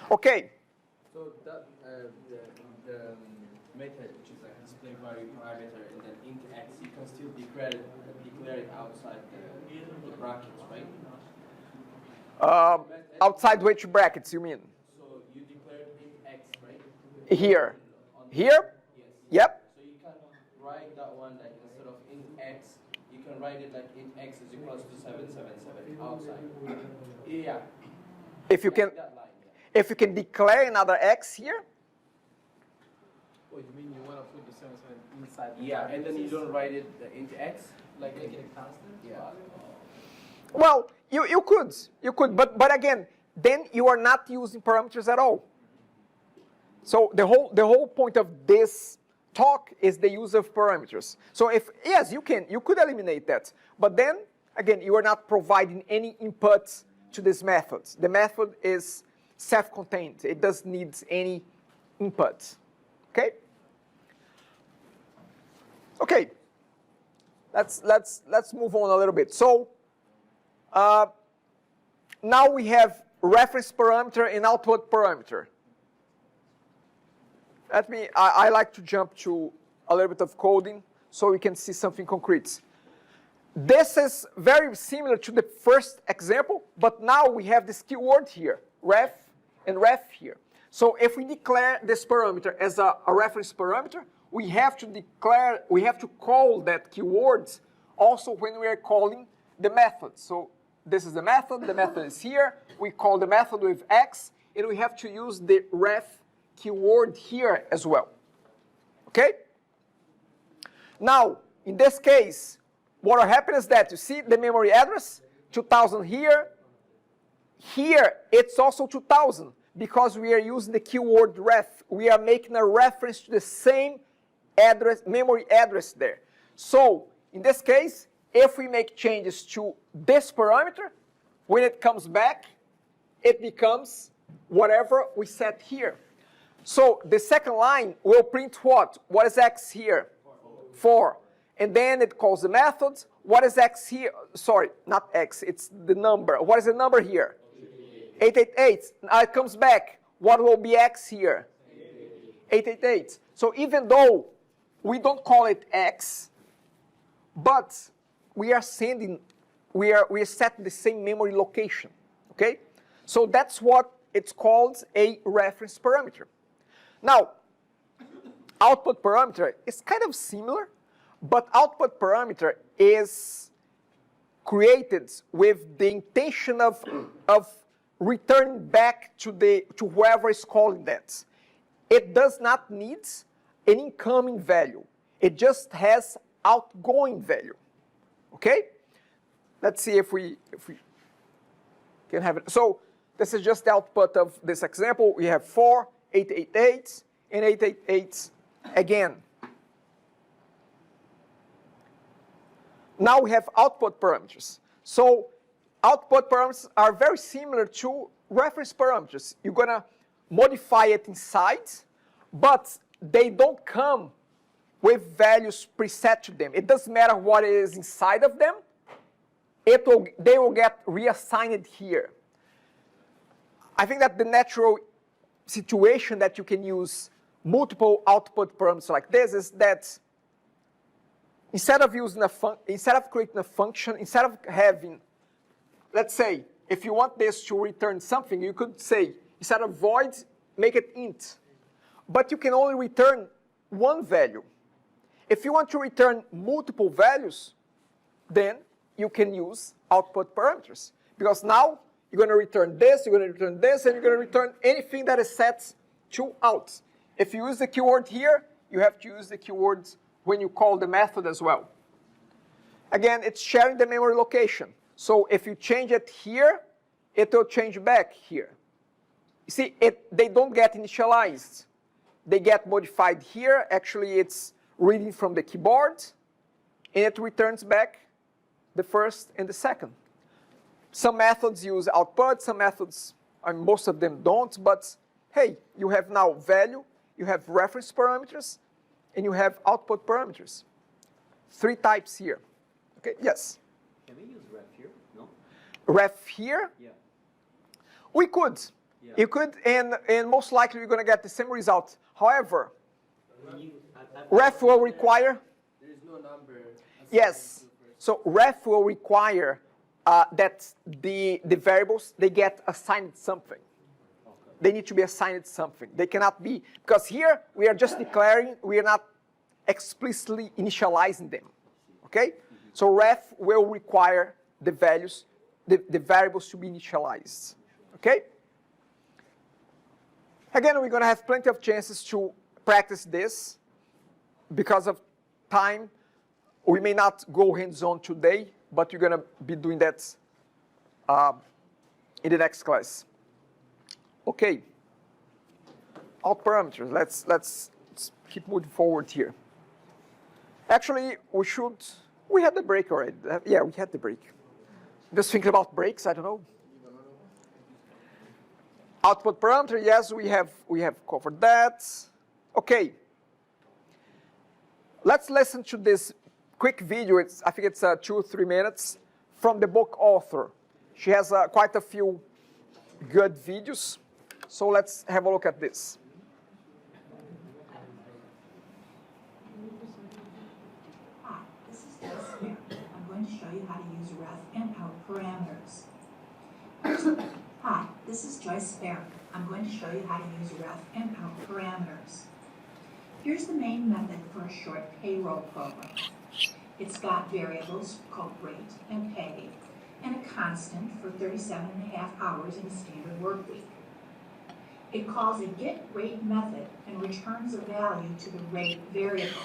Okay. So that the method, which is like display value parameter, and then int x, you can still declare it outside the brackets, right? Outside which brackets you mean? So you declared int x, right? Here. Here? Yes. Yep. So you can write that one like instead of int x, you can write it like int x is equals to 777 outside. Yeah. If you can, That line, yeah. if you can declare another x here, Oh, you mean you want to put the 777 inside the Yeah, and then you don't write it int x. like make it a constant? Yeah. well, you could, but again, then you are not using parameters at all. So the whole point of this talk is the use of parameters. So if yes, you could eliminate that, but then again, you are not providing any inputs to this method. The method is self-contained. It doesn't need any input. Okay. Okay. Let's move on a little bit. So now we have reference parameter and output parameter. I like to jump to a little bit of coding so we can see something concrete. This is very similar to the first example, but now we have this keyword here, ref and ref here. So if we declare this parameter as a reference parameter, we have to call that keyword also when we are calling the method. So this is the method is here, we call the method with x, and we have to use the ref keyword here as well. Okay? Now, in this case, what will happen is that you see the memory address, 2000 here. Here, it's also 2000 because we are using the keyword ref. We are making a reference to the same address, memory address there. So, in this case, if we make changes to this parameter, when it comes back, it becomes whatever we set here. So the second line will print what? What is x here? 4. And then it calls the methods. What is x here? Sorry, not x, it's the number. What is the number here? 888. Now it comes back. What will be x here? 888. So even though we don't call it x, but we are setting the same memory location. Okay? So that's what it's called a reference parameter. Now, output parameter is kind of similar, but output parameter is created with the intention of returning back to whoever is calling that. It does not need an incoming value. It just has outgoing value. Okay? Let's see if we can have it. So this is just the output of this example. We have 4, 888, and 888 again. Now we have output parameters. So output parameters are very similar to reference parameters. You're going to modify it inside, but they don't come with values preset to them. It doesn't matter what is inside of them. They will get reassigned here. I think that the natural situation that you can use multiple output parameters like this is that instead of creating a function, instead of having, let's say, if you want this to return something, you could say, instead of void, make it int. But you can only return one value. If you want to return multiple values, then you can use output parameters. Because now you're going to return this, you're going to return this, and you're going to return anything that is set to out. If you use the keyword here, you have to use the keywords when you call the method as well. Again, it's sharing the memory location. So if you change it here, it will change back here. You see, they don't get initialized. They get modified here. Actually, it's reading from the keyboard, and it returns back the first and the second. Some methods use output, some methods, most of them don't, but hey, you have now value, you have reference parameters, and you have output parameters. 3 types here. Okay, yes? Can we use ref here? No? Ref here? Yeah. We could. Yeah. You could, and most likely you're going to get the same result. However, ref will require, There is no number. yes, so ref will require that the variables, they get assigned something. They need to be assigned something. They cannot be, because here we are just declaring, we are not explicitly initializing them, okay? So ref will require the values, the variables to be initialized, okay? Again, we're going to have plenty of chances to practice this. Because of time, we may not go hands-on today, but we're going to be doing that in the next class. Okay. Out parameters. Let's keep moving forward here. Actually, we had the break already. Yeah, we had the break. Just thinking about breaks, I don't know. Output parameter, yes, we have covered that. Okay. Let's listen to this quick video. I think it's 2 or 3 minutes from the book author. She has quite a few good videos. So let's have a look at this. Hi, this is Jessica. I'm going to show you how to use ref and out parameters. Hi, this is Joyce Fair. I'm going to show you how to use ref and out parameters. Here's the main method for a short payroll program. It's got variables called rate and pay, and a constant for 37.5 hours in a standard work week. It calls a getRate method and returns a value to the rate variable.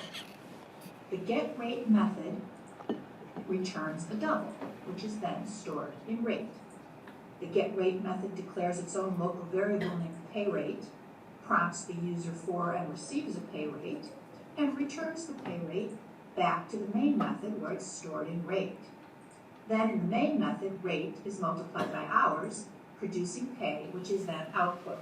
The getRate method returns a double, which is then stored in rate. The getRate method declares its own local variable named payRate, prompts the user for and receives a pay rate, and returns the pay rate back to the main method where it's stored in rate. Then in the main method, rate is multiplied by hours, producing pay, which is then output.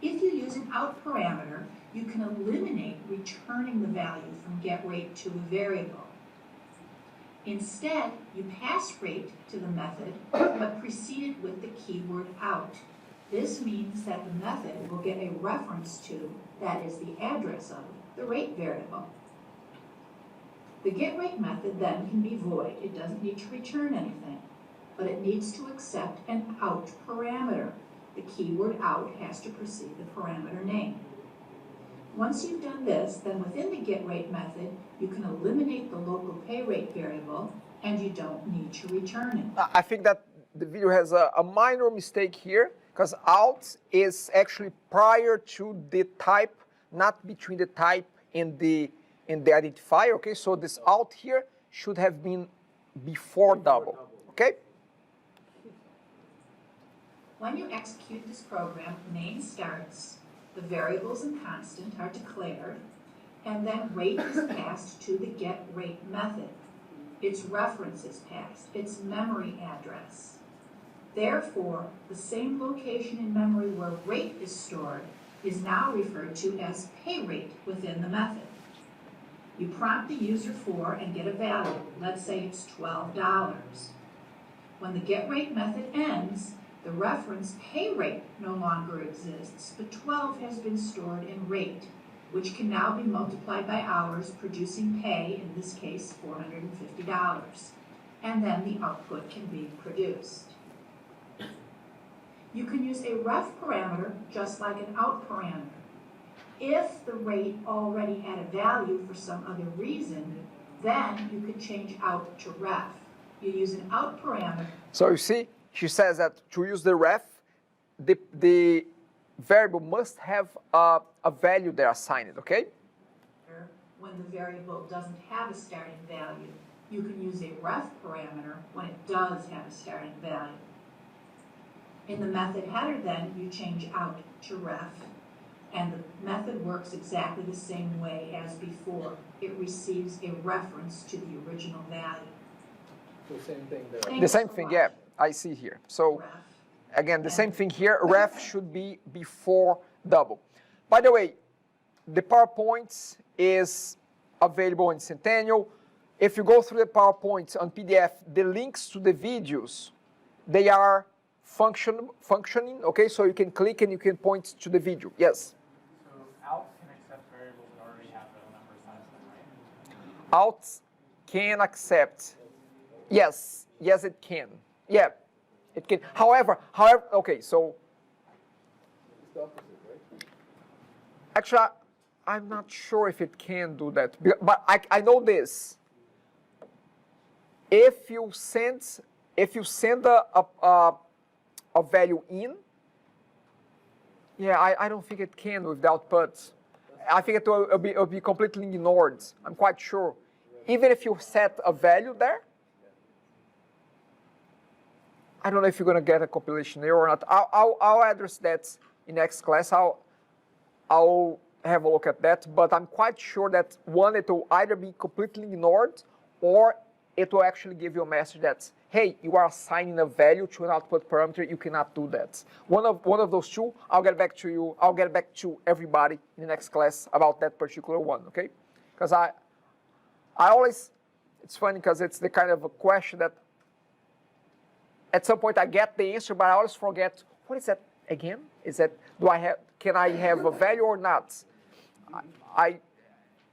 If you use an out parameter, you can eliminate returning the value from getRate to a variable. Instead, you pass rate to the method, but precede it with the keyword out. This means that the method will get a reference to, that is the address of, the rate variable. The getRate method then can be void. It doesn't need to return anything, but it needs to accept an out parameter. The keyword out has to precede the parameter name. Once you've done this, then within the getRate method, you can eliminate the local pay rate variable, and you don't need to return it. I think that the video has a minor mistake here, because out is actually prior to the type, not between the type and the identifier, okay? So this out here should have been before double, okay? When you execute this program, main starts, the variables and constant are declared, and then rate is passed to the getRate method. Its reference is passed, its memory address. Therefore, the same location in memory where rate is stored is now referred to as pay rate within the method. You prompt the user for and get a value. Let's say it's $12. When the getRate method ends, the reference pay rate no longer exists, but 12 has been stored in rate, which can now be multiplied by hours, producing pay, in this case, $450. And then the output can be produced. You can use a ref parameter just like an out parameter. If the rate already had a value for some other reason, then you could change out to ref. You use an out parameter. So you see, she says that to use the ref, the variable must have a value there assigned, okay? When the variable doesn't have a starting value, you can use a ref parameter when it does have a starting value. In the method header, then, you change out to ref, And the method works exactly the same way as before. It receives a reference to the original value. So same thing there. Thanks The same so thing, much. yeah, I see here. So Ref. again, the same And- thing here, ref should be before double. By the way, the PowerPoint is available in Centennial. If you go through the PowerPoint on PDF, the links to the videos, they are functioning, okay? So you can click and you can point to the video. Yes? So out can accept variables that already have a number assigned to them, right? Out can accept. Yes, yes it can. Yeah, it can. However, okay, so. Actually, I'm not sure if it can do that, but I know this. If you send a value in, yeah, I don't think it can with the output. I think it will be completely ignored. I'm quite sure. Even if you set a value there, I don't know if you're going to get a compilation error or not. I'll address that in next class. I'll have a look at that, but I'm quite sure that one, it will either be completely ignored or it will actually give you a message that, hey, you are assigning a value to an output parameter, you cannot do that. One of those two, I'll get back to you, I'll get back to everybody in the next class about that particular one, okay? Because I always, it's funny because it's the kind of a question that at some point I get the answer, but I always forget, what is that again? Is that, can I have a value or not? I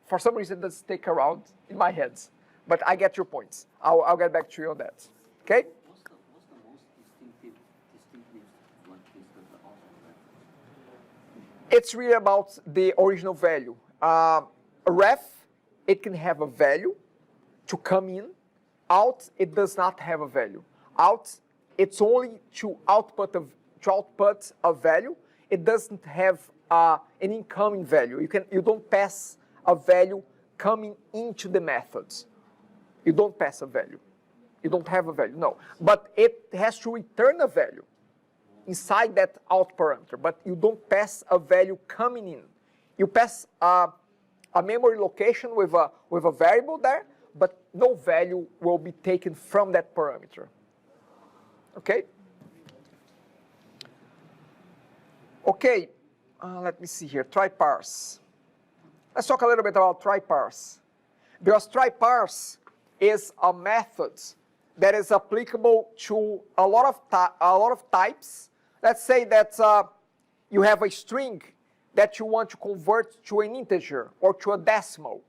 for some reason, it doesn't stick around in my head. But I get your points. I'll get back to you on that. Okay? What's the most distinctive like this with the alternate reference? It's really about the original value. A ref, it can have a value to come in. Out, it does not have a value. Out, it's only to output a value. It doesn't have an incoming value. You don't pass a value coming into the methods. You don't pass a value. You don't have a value, no. But it has to return a value inside that out parameter, but you don't pass a value coming in. You pass a memory location with a variable there, but no value will be taken from that parameter. Okay? Okay, let me see here, try parse. Let's talk a little bit about try parse. Because try parse is a method that is applicable to a lot of types. Let's say that you have a string that you want to convert to an integer or to a decimal.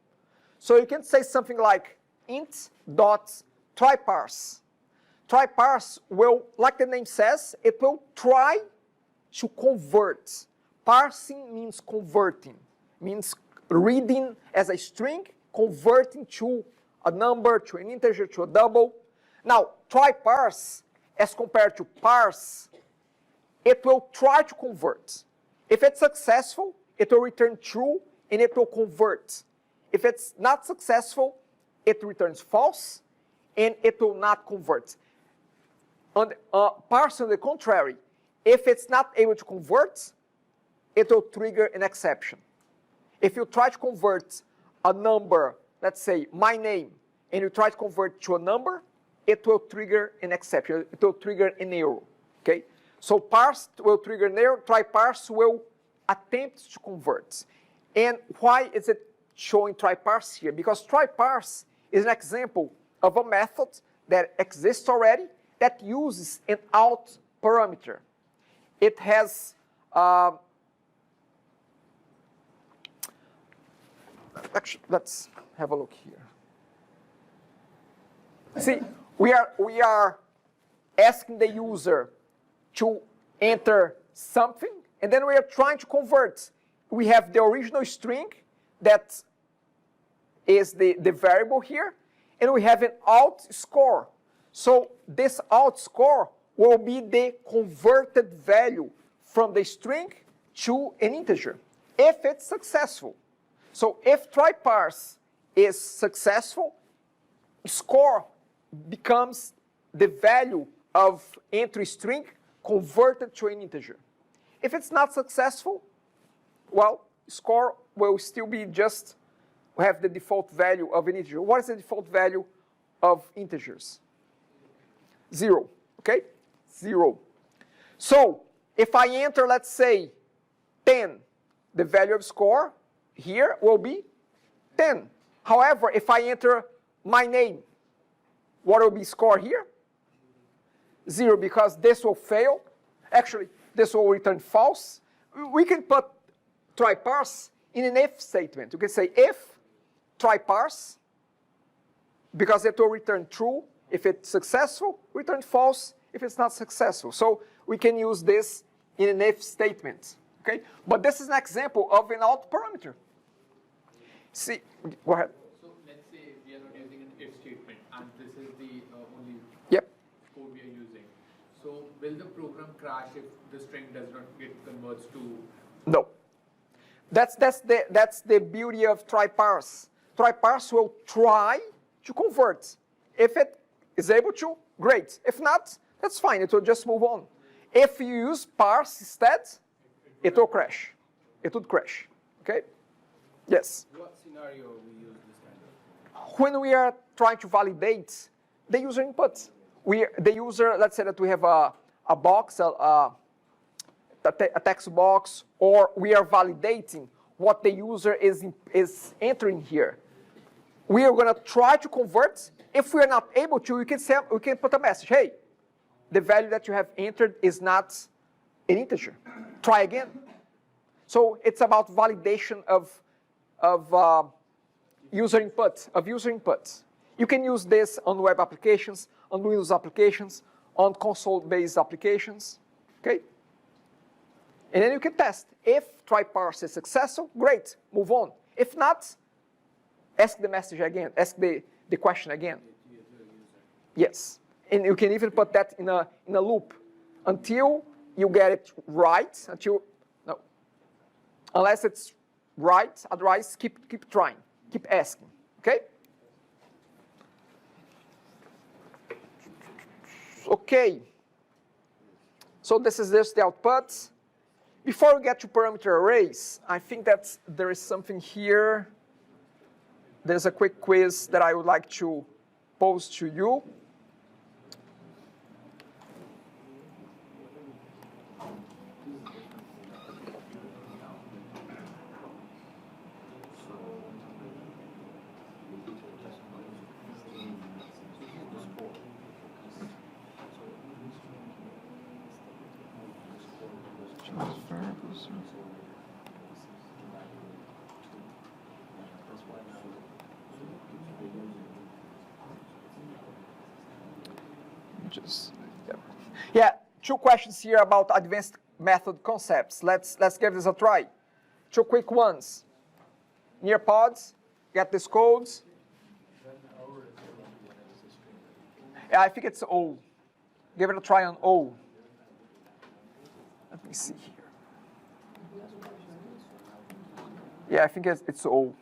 So you can say something like int.tryParse. Tryparse will, like the name says, it will try to convert. Parsing means converting, means reading as a string, converting to a number, to an integer, to a double. Now, tryparse, as compared to parse, it will try to convert. If it's successful, it will return true and it will convert. If it's not successful, it returns false and it will not convert. On parse, on the contrary, if it's not able to convert, it will trigger an exception. If you try to convert a number, let's say my name, and you try to convert to a number, it will trigger an exception. It will trigger an error. Okay? So parse will trigger an error. Tryparse will attempt to convert. And why is it showing tryparse here? Because tryparse is an example of a method that exists already that uses an out parameter. It has actually, let's have a look here. See, we are asking the user to enter something, and then we are trying to convert. We have the original string that is the variable here, and we have an out score. So this out score will be the converted value from the string to an integer, if it's successful. So if tryparse is successful, score becomes the value of entry string converted to an integer. If it's not successful, Well, score will still be just have the default value of an integer. What is the default value of integers? 0, okay? 0. So if I enter, let's say, 10, the value of score here will be 10. However, if I enter my name, what will be score here? 0, because this will fail. Actually, this will return false. We can put try parse in an if statement. You can say if try parse, because it will return true if it's successful, return false if it's not successful. So we can use this in an if statement. Okay? But this is an example of an out parameter. See, go ahead. So let's say we are not using an if statement, and this is the only Yep. code we are using. So will the program crash if the string does not get converts to? No. That's the beauty of try parse. Try parse will try to convert. If it is able to, great. If not, that's fine. It will just move on. If you use parse instead, it will crash. It would crash. Okay? Yes. What scenario we use this kind of? When we are trying to validate the user input, the user, let's say that we have a box, a text box, or we are validating what the user is entering here. We are going to try to convert. If we are not able to, we can put a message. Hey, the value that you have entered is not an integer. Try again. So it's about validation of user input. You can use this on web applications, on Windows applications, on console-based applications. Okay? And then you can test. If try parse is successful, great, move on. If not, ask the message again, ask the question again. Yes. And you can even put that in a loop until you get it right, unless it's right, otherwise keep trying, keep asking, okay? Okay. So this is just the output. Before we get to parameter arrays, I think that there is something here. There's a quick quiz that I would like to pose to you. Yeah, 2 questions here about advanced method concepts. Let's give this a try. 2 quick ones. Near pods, get these codes. Yeah, I think it's O. Give it a try on O. Let me see here. Yeah, I think it's O.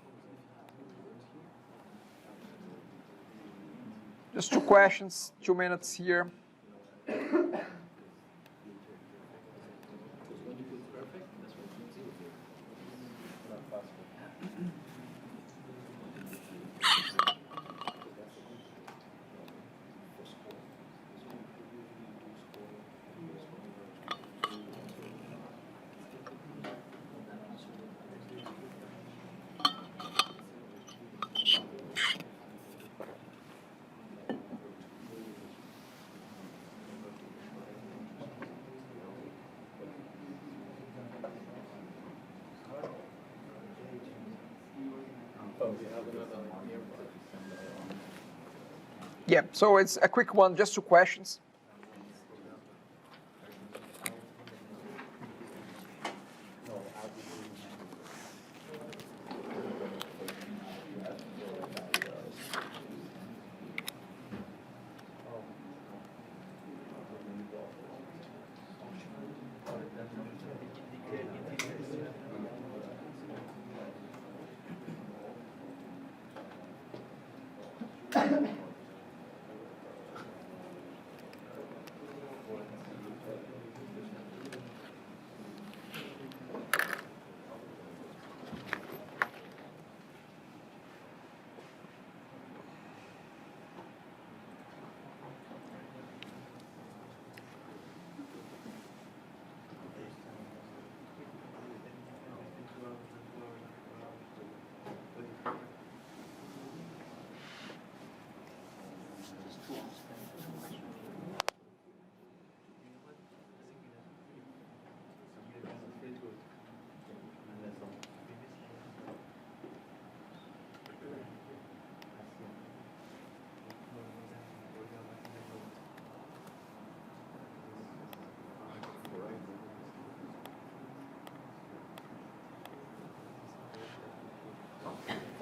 Just 2 questions, 2 minutes here. Yeah, so it's a quick one, just 2 questions.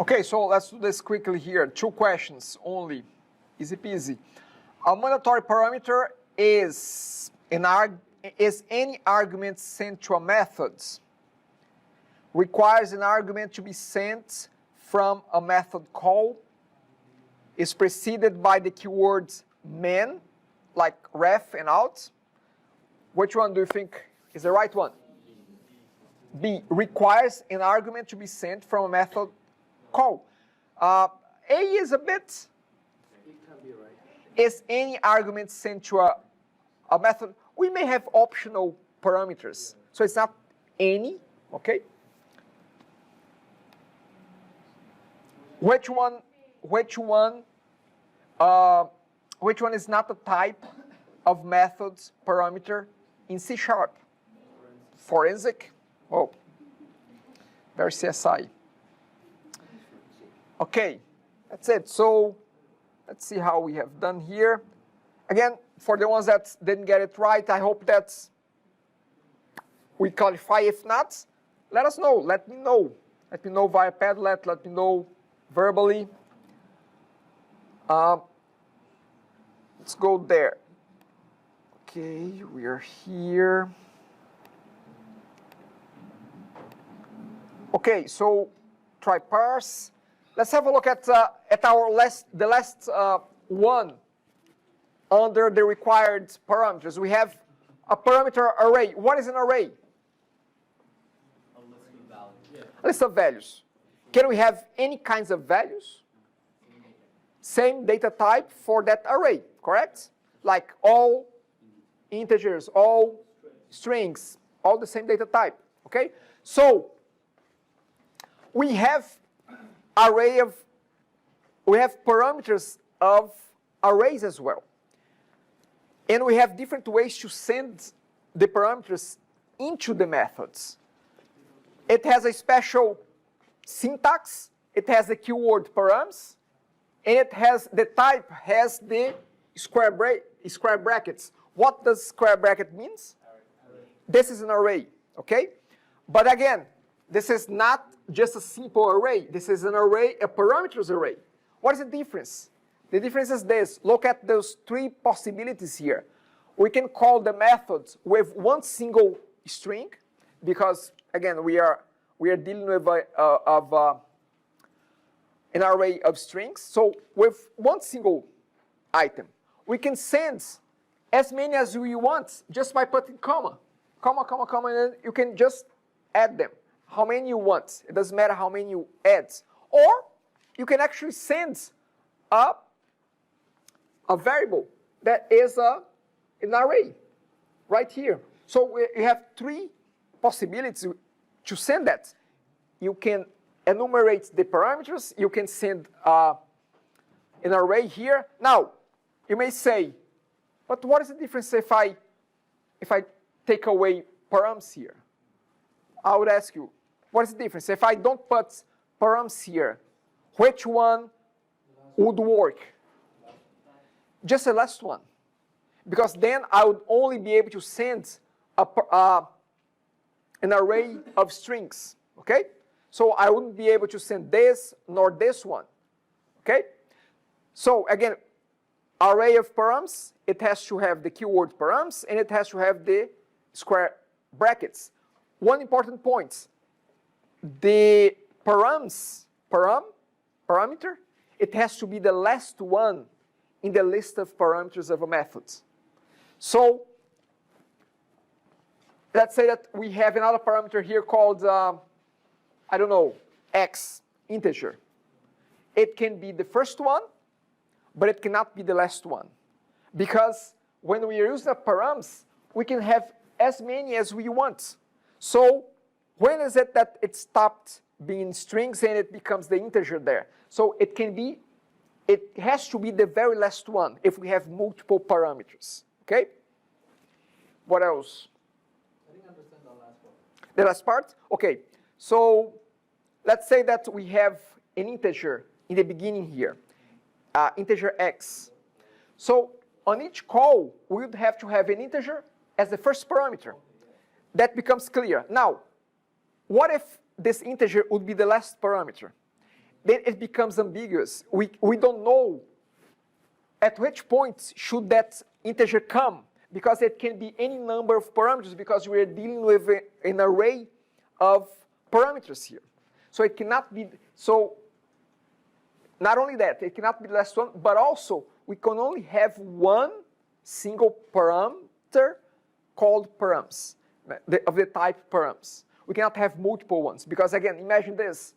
Okay, so let's do this quickly here. 2 questions only. Easy peasy. A mandatory parameter is any argument sent to a method requires an argument to be sent from a method call, is preceded by the keywords man, like ref and out. Which one do you think is the right one? B, requires an argument to be sent from a method call. A is a bit, is any argument sent to a method? We may have optional parameters, so it's not any, okay? Which one is not a type of methods parameter in C#? Forensic? Oh, very CSI. Okay, that's it. So let's see how we have done here. Again, for the ones that didn't get it right, I hope that we clarify. If not, let us know. Let me know. Let me know via Padlet. Let me know verbally. Let's go there. Okay, we are here. Okay, so try parse. Let's have a look at the last one under the required parameters. We have a parameter array. What is an array? A list of values. A list of values. Can we have any kinds of values? Same data type for that array, correct? Like all integers, all strings, all the same data type, okay? So we have parameters of arrays as well. And we have different ways to send the parameters into the methods. It has a special syntax, it has the keyword params, and it has the type has the square brackets. What does square bracket means? This is an array, okay? But again, this is not just a simple array. This is an array, a parameters array. What is the difference? The difference is this. Look at those 3 possibilities here. We can call the methods with one single string, because again we are dealing with an array of strings. So with one single item, we can send as many as we want just by putting comma, and then you can just add them. How many you want. It doesn't matter how many you add. Or you can actually send a variable that is an array right here. So you have 3 possibilities to send that. You can enumerate the parameters. You can send an array here. Now, you may say, but what is the difference if I take away params here? I would ask you, what is the difference? If I don't put params here, which one would work? Just the last one. Because then I would only be able to send an array of strings, okay? So I wouldn't be able to send this nor this one, okay? So again, array of params, it has to have the keyword params, and it has to have the square brackets. One important point, the parameter, it has to be the last one in the list of parameters of a method. So let's say that we have another parameter here called, I don't know, x, integer. It can be the first one, but it cannot be the last one. Because when we use the params, we can have as many as we want. So when is it that it stopped being strings and it becomes the integer there? So it has to be the very last one if we have multiple parameters, okay? What else? I didn't understand the last part. The last part? Okay, so let's say that we have an integer in the beginning here, integer x. So on each call, we would have to have an integer as the first parameter. That becomes clear. Now, what if this integer would be the last parameter? then it becomes ambiguous. We don't know at which point should that integer come, because it can be any number of parameters, because we're dealing with an array of parameters here. So it cannot be, so not only that, it cannot be the last one, but also we can only have one single parameter called params, of the type params. We cannot have multiple ones, because again, imagine this.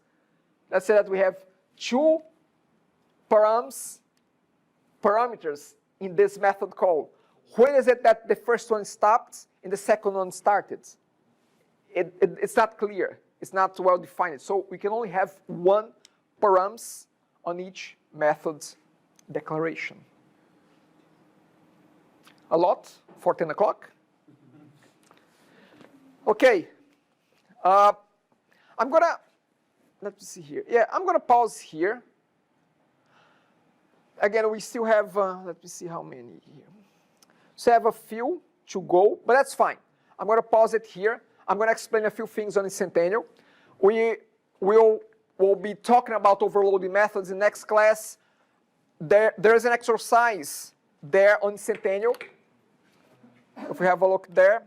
Let's say that we have two parameters in this method call. When is it that the first one stopped and the second one started? It's not clear. It's not well defined. So we can only have one params on each method's declaration. A lot for 10 o'clock? Okay. I'm gonna, let's see here. Yeah, I'm gonna pause here. Again, we still have, let me see how many here. So I have a few to go, but that's fine. I'm gonna pause it here. I'm gonna explain a few things on Centennial. We'll be talking about overloading methods in next class. There's an exercise there on Centennial. If we have a look there.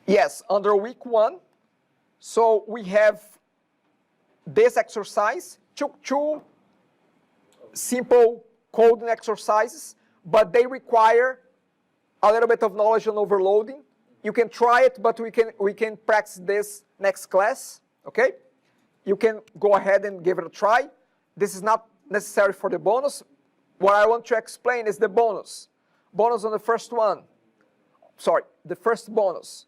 Yes, under week 1. So we have this exercise, two simple coding exercises, but they require a little bit of knowledge on overloading. You can try it, but we can practice this next class, okay? You can go ahead and give it a try. This is not necessary for the bonus. What I want to explain is the bonus. Bonus on the first one. Sorry, the first bonus.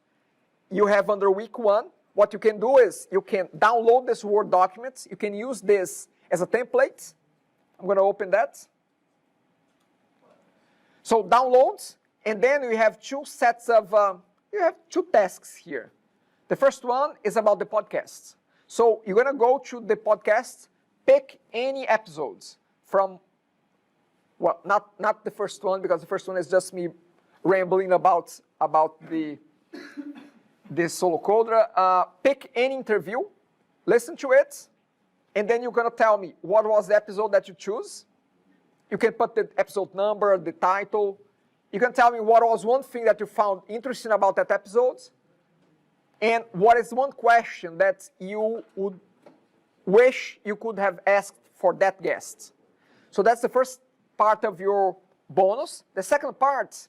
You have under week 1, what you can do is you can download this Word document. You can use this as a template. I'm going to open that. So downloads, and then we have two sets of, you have two tasks here. The first one is about the podcast. So you're going to go to the podcast, pick any episodes from, well, not the first one, because the first one is just me rambling about the solo coder. Pick any interview, listen to it, and then you're going to tell me what was the episode that you choose. You can put the episode number, the title. You can tell me what was one thing that you found interesting about that episode, and what is one question that you would wish you could have asked for that guest. So that's the first part of your bonus. The second part,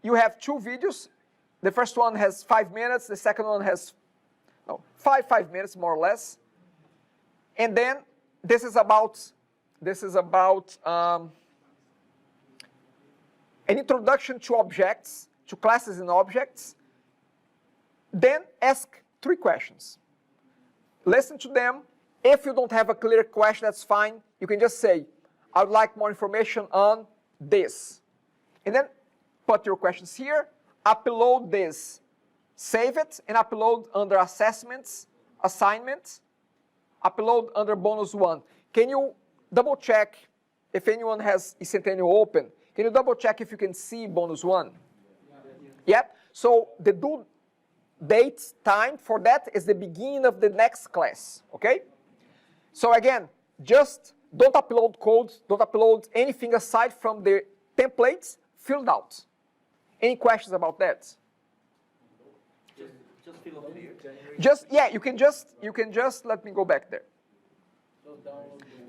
you have two videos. The first one has 5 minutes. The second one has 5 minutes, more or less. And then this is about an introduction to objects, to classes and objects. Then ask 3 questions. Listen to them. If you don't have a clear question, that's fine. You can just say, I would like more information on this. And then put your questions here, upload this, save it, and upload under assessments, assignments, upload under bonus 1. Can you double check if anyone has Centennial open? Can you double check if you can see bonus 1? Yep. So the due date time for that is the beginning of the next class, okay? So again, just don't upload code, don't upload anything aside from the templates filled out. Any questions about that? Just fill up here. Just, yeah, you can just, let me go back there.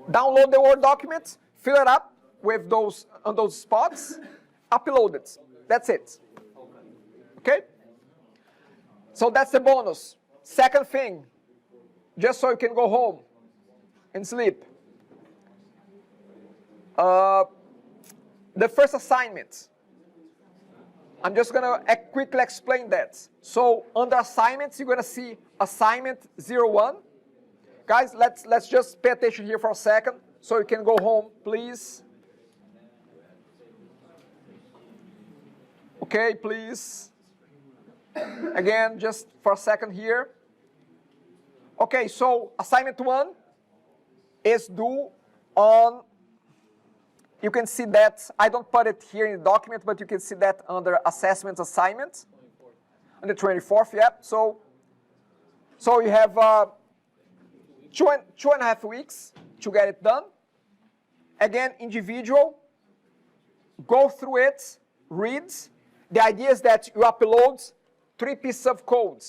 Download the Word document, fill it up with those, on those spots, upload it. That's it. Okay? So that's the bonus. Second thing, just so you can go home and sleep. The first assignment. I'm just going to quickly explain that. So under assignments, you're going to see assignment 01. Guys, let's just pay attention here for a second so you can go home, please. Okay, please. Again, just for a second here. Okay, so assignment 1 is due on, you can see that, I don't put it here in the document, but you can see that under assessments assignment. On the 24th, yeah. So So you have 2.5 weeks to get it done. Again, individual. Go through it, read. The idea is that you upload 3 pieces of code.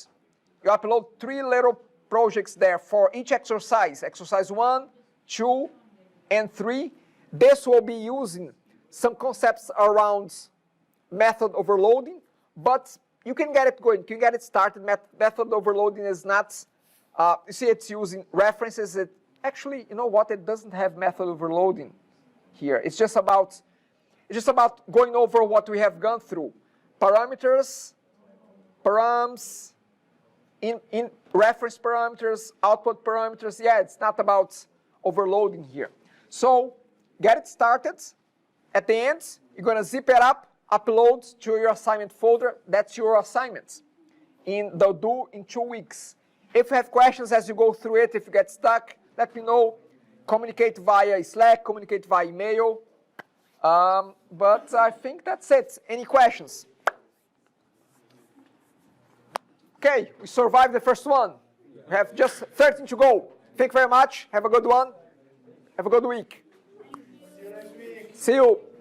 You upload 3 little projects there for each exercise. Exercise 1, 2, and 3. This will be using some concepts around method overloading, but you can get it going, you can get it started. Method overloading is not, you see it's using references. Actually, you know what, it doesn't have method overloading here. It's just about going over what we have gone through. Parameters, params, in reference parameters, output parameters. Yeah, it's not about overloading here. So get it started. At the end, you're going to zip it up, upload to your assignment folder. That's your assignment. They'll do in 2 weeks. If you have questions as you go through it, if you get stuck, let me know. Communicate via Slack, communicate via email. But I think that's it. Any questions? Okay, we survived the first one. We have just 13 to go. Thank you very much. Have a good one. Have a good week. See you next week. See you.